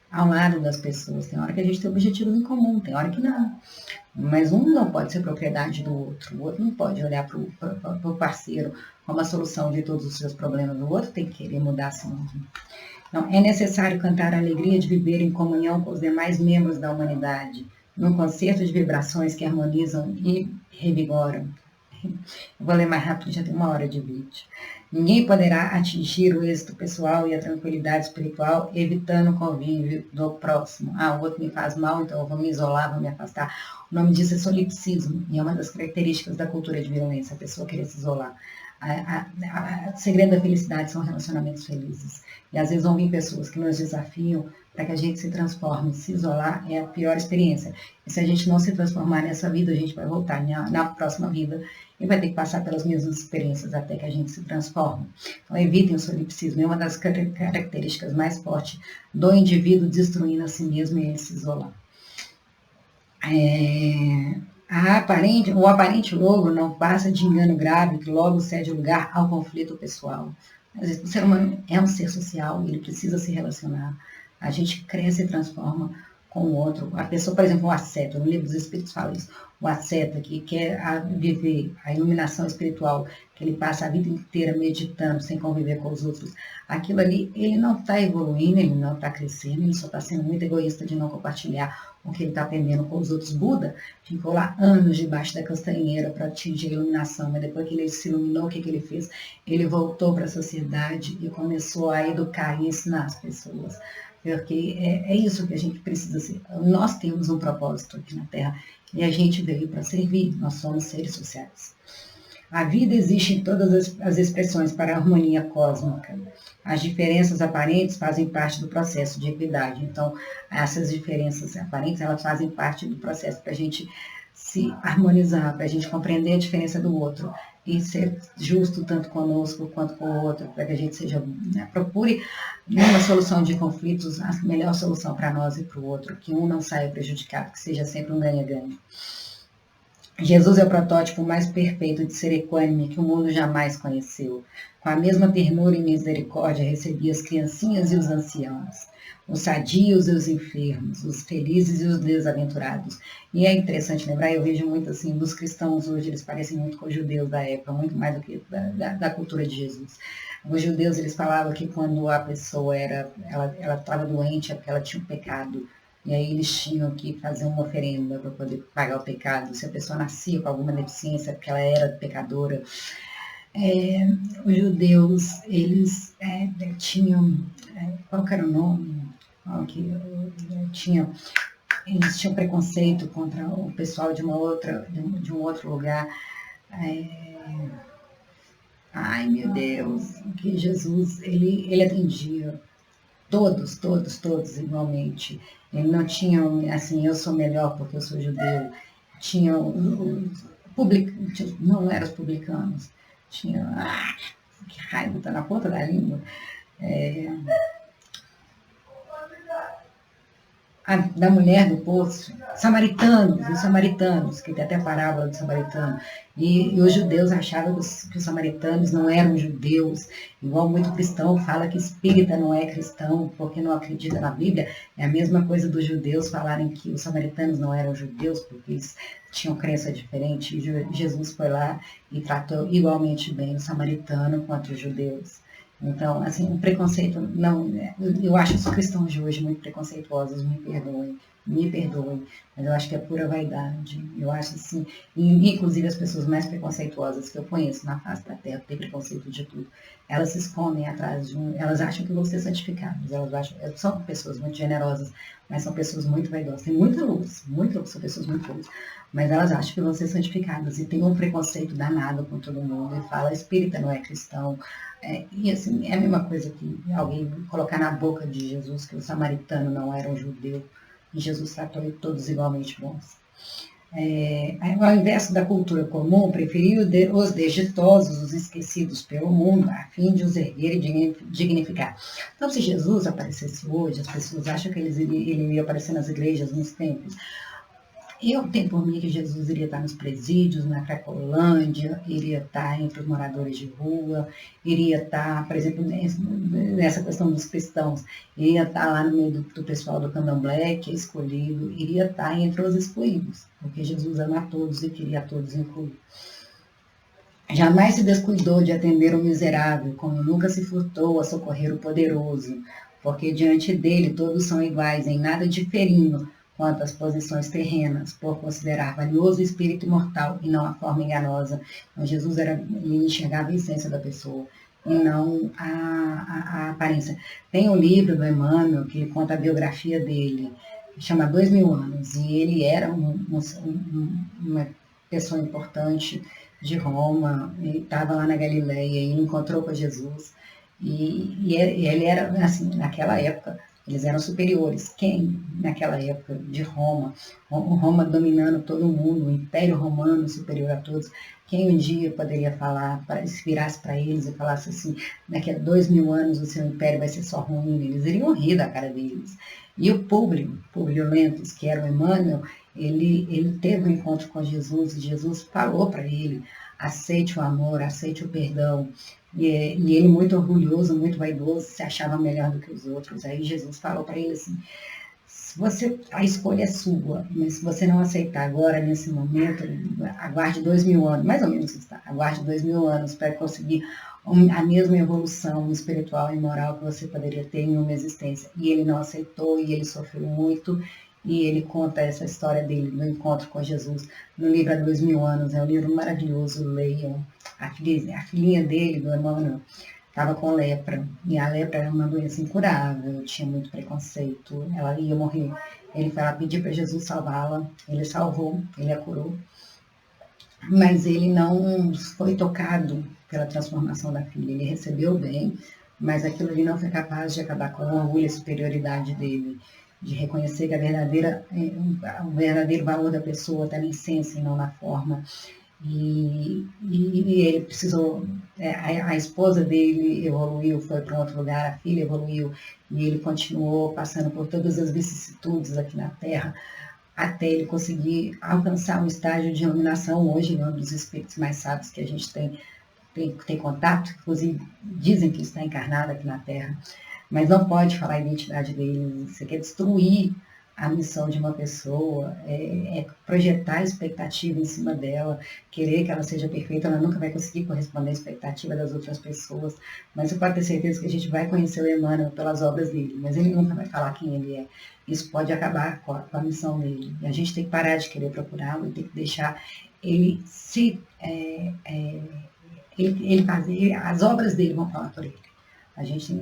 Speaker 1: ao lado das pessoas. Tem hora que a gente tem objetivos em comum, tem hora que não. Mas um não pode ser propriedade do outro, o outro não pode olhar para o parceiro como a solução de todos os seus problemas, o outro tem que querer mudar a si mesmo. Então, é necessário cantar a alegria de viver em comunhão com os demais membros da humanidade, num concerto de vibrações que harmonizam e revigoram. Eu vou ler mais rápido, já tem 1 hora de vídeo. Ninguém poderá atingir o êxito pessoal e a tranquilidade espiritual evitando o convívio do próximo. O outro me faz mal, então eu vou me isolar, vou me afastar. O nome disso é solipsismo, e é uma das características da cultura de violência, a pessoa querer se isolar. O segredo da felicidade são relacionamentos felizes. E às vezes vão vir pessoas que nos desafiam para que a gente se transforme. Se isolar é a pior experiência. E se a gente não se transformar nessa vida, a gente vai voltar na próxima vida e vai ter que passar pelas mesmas experiências até que a gente se transforme. Então, evitem o solipsismo. É uma das características mais fortes do indivíduo destruindo a si mesmo, e ele se isolar. O aparente logo não passa de engano grave que logo cede lugar ao conflito pessoal. O ser humano é um ser social, ele precisa se relacionar. A gente cresce e transforma com o outro. A pessoa, por exemplo, o asceta, no livro dos Espíritos fala isso, o asceta que quer viver a iluminação espiritual, que ele passa a vida inteira meditando, sem conviver com os outros, aquilo ali, ele não está evoluindo, ele não está crescendo, ele só está sendo muito egoísta de não compartilhar o que ele está aprendendo com os outros. Buda ficou lá anos debaixo da castanheira para atingir a iluminação, mas depois que ele se iluminou, o que ele fez? Ele voltou para a sociedade e começou a educar e ensinar as pessoas. Porque é isso que a gente precisa ser. Nós temos um propósito aqui na Terra e a gente veio para servir, nós somos seres sociais. A vida existe em todas as expressões para a harmonia cósmica. As diferenças aparentes fazem parte do processo de equidade. Então, essas diferenças aparentes, elas fazem parte do processo para a gente se harmonizar, para a gente compreender a diferença do outro e ser justo tanto conosco quanto com o outro, para que a gente procure numa solução de conflitos a melhor solução para nós e para o outro, que um não saia prejudicado, que seja sempre um ganha-ganha. Jesus é o protótipo mais perfeito de ser equânime que o mundo jamais conheceu. Com a mesma ternura e misericórdia recebia as criancinhas e os anciãos, os sadios e os enfermos, os felizes e os desaventurados. E é interessante lembrar, eu vejo muito assim, dos cristãos hoje, eles parecem muito com os judeus da época, muito mais do que da cultura de Jesus. Os judeus, eles falavam que quando a pessoa ela estava doente é porque ela tinha um pecado. E aí eles tinham que fazer uma oferenda para poder pagar o pecado. Se a pessoa nascia com alguma deficiência, porque ela era pecadora. Os judeus, eles tinham, qual que era o nome? Eles tinham preconceito contra o pessoal de um outro lugar. Ai, meu Deus, que Jesus, ele atendia todos igualmente. Ele não tinha, assim, eu sou melhor porque eu sou judeu. Tinha não eram os publicanos. Tinha, que raiva, tá na ponta da língua. Da mulher do poço, os samaritanos, que tem até a parábola do samaritano, e os judeus achavam que os samaritanos não eram judeus, igual muito cristão fala que espírita não é cristão porque não acredita na Bíblia. É a mesma coisa dos judeus falarem que os samaritanos não eram judeus porque eles tinham crença diferente. E Jesus foi lá e tratou igualmente bem o samaritano quanto os judeus. Então, assim, o preconceito, não, eu acho os cristãos de hoje muito preconceituosos, me perdoem, mas eu acho que é pura vaidade. Eu acho assim, e, inclusive as pessoas mais preconceituosas que eu conheço na face da Terra, tem preconceito de tudo, elas se escondem atrás de elas acham que vão ser santificadas, elas acham, são pessoas muito generosas, mas são pessoas muito vaidosas, tem muita luz, são pessoas muito boas, mas elas acham que vão ser santificadas e tem um preconceito danado com todo mundo e fala, espírita não é cristão, e assim, é a mesma coisa que alguém colocar na boca de Jesus que o samaritano não era um judeu e Jesus tratou todos igualmente bons. Ao invés da cultura comum, preferiu os desditosos, os esquecidos pelo mundo, a fim de os erguer e dignificar. Então, se Jesus aparecesse hoje, as pessoas acham que ele ia aparecer nas igrejas, nos templos. Eu tenho por mim que Jesus iria estar nos presídios, na Cracolândia, iria estar entre os moradores de rua, iria estar, por exemplo, nessa questão dos cristãos, iria estar lá no meio do pessoal do candomblé, que é escolhido, iria estar entre os excluídos, porque Jesus ama a todos e queria a todos incluir. Jamais se descuidou de atender o miserável, como nunca se furtou a socorrer o poderoso, porque diante dele todos são iguais, em nada diferindo quanto às posições terrenas, por considerar valioso o espírito imortal e não a forma enganosa. Então, Jesus ele enxergava a essência da pessoa e não a aparência. Tem um livro do Emmanuel que conta a biografia dele, que chama 2000 anos, e ele era uma pessoa importante de Roma, e estava lá na Galileia e encontrou com Jesus. E ele era, assim, naquela época, eles eram superiores. Quem, naquela época de Roma, Roma dominando todo mundo, o Império Romano superior a todos, quem um dia poderia falar, se virasse para eles e falasse assim, daqui a 2000 anos o seu império vai ser só ruim, eles iriam rir da cara deles. E o Públio Lentus, que era o Emmanuel, ele teve um encontro com Jesus e Jesus falou para ele, aceite o amor, aceite o perdão. E ele muito orgulhoso, muito vaidoso, se achava melhor do que os outros. Aí Jesus falou para ele assim, a escolha é sua, mas se você não aceitar agora, nesse momento, aguarde 2000 anos, mais ou menos isso, tá? Aguarde 2000 anos para conseguir a mesma evolução espiritual e moral que você poderia ter em uma existência. E ele não aceitou, e ele sofreu muito, e ele conta essa história dele, do encontro com Jesus, no livro Há 2000 Anos. É um livro maravilhoso, leiam. A filhinha dele, do Emmanuel, estava com lepra, e a lepra era uma doença incurável, tinha muito preconceito, ela ia morrer. Ele foi lá pedir para Jesus salvá-la, ele salvou, ele a curou, mas ele não foi tocado pela transformação da filha, ele recebeu bem, mas aquilo ali não foi capaz de acabar com o orgulho e a superioridade dele, de reconhecer que o verdadeiro valor da pessoa está na essência e não na forma. E ele precisou, a esposa dele evoluiu, foi para um outro lugar, a filha evoluiu, e ele continuou passando por todas as vicissitudes aqui na Terra, até ele conseguir alcançar um estágio de iluminação. Hoje, ele é um dos espíritos mais sábios que a gente tem contato, inclusive dizem que ele está encarnado aqui na Terra, mas não pode falar a identidade dele, você quer destruir a missão de uma pessoa, projetar expectativa em cima dela, querer que ela seja perfeita, ela nunca vai conseguir corresponder à expectativa das outras pessoas, mas você pode ter certeza que a gente vai conhecer o Emmanuel pelas obras dele, mas ele nunca vai falar quem ele é. Isso pode acabar com a missão dele. E a gente tem que parar de querer procurá-lo e tem que deixar ele ele fazer, as obras dele vão falar por ele. A gente,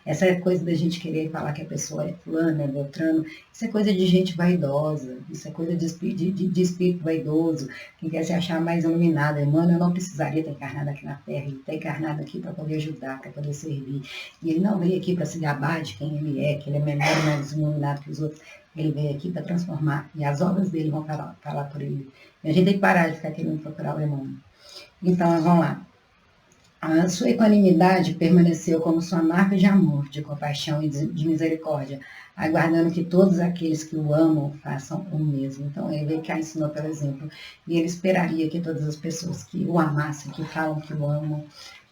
Speaker 1: essa coisa da gente querer falar que a pessoa é fulano, é beltrano, isso é coisa de gente vaidosa, isso é coisa de espírito vaidoso, que quer se achar mais iluminado. Emmanuel não precisaria estar encarnado aqui na Terra, ele está encarnado aqui para poder ajudar, para poder servir. E ele não veio aqui para se gabar de quem ele é, que ele é melhor e mais iluminado que os outros. Ele veio aqui para transformar, e as obras dele vão falar por ele. E a gente tem que parar de ficar querendo procurar o Emmanuel. Então, vamos lá. A sua equanimidade permaneceu como sua marca de amor, de compaixão e de misericórdia, aguardando que todos aqueles que o amam façam o mesmo. Então, ele veio cá ensinou pelo exemplo, e ele esperaria que todas as pessoas que o amassem, que falam que o amam,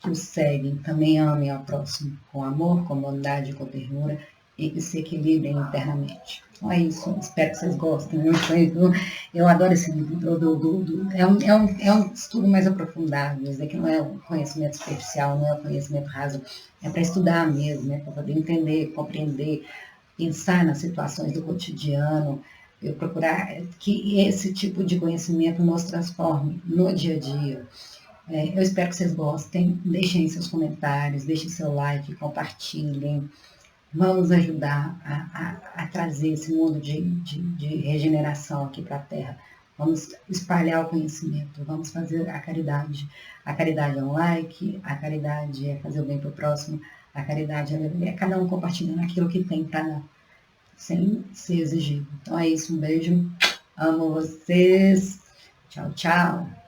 Speaker 1: que o seguem, também amem ao próximo, com amor, com bondade, com ternura e que se equilibrem internamente. Então é isso, espero que vocês gostem. Eu adoro esse livro. É um estudo mais aprofundado, isso aqui não é um conhecimento superficial, não é um conhecimento raso, é para estudar mesmo, para poder entender, compreender, pensar nas situações do cotidiano, eu procurar que esse tipo de conhecimento nos transforme no dia a dia. Eu espero que vocês gostem, deixem seus comentários, deixem seu like, compartilhem. Vamos ajudar a trazer esse mundo de regeneração aqui para a Terra. Vamos espalhar o conhecimento, vamos fazer a caridade. A caridade é um like, a caridade é fazer o bem para o próximo, a caridade é cada um compartilhando aquilo que tem para dar, sem ser exigido. Então é isso, um beijo, amo vocês, tchau, tchau.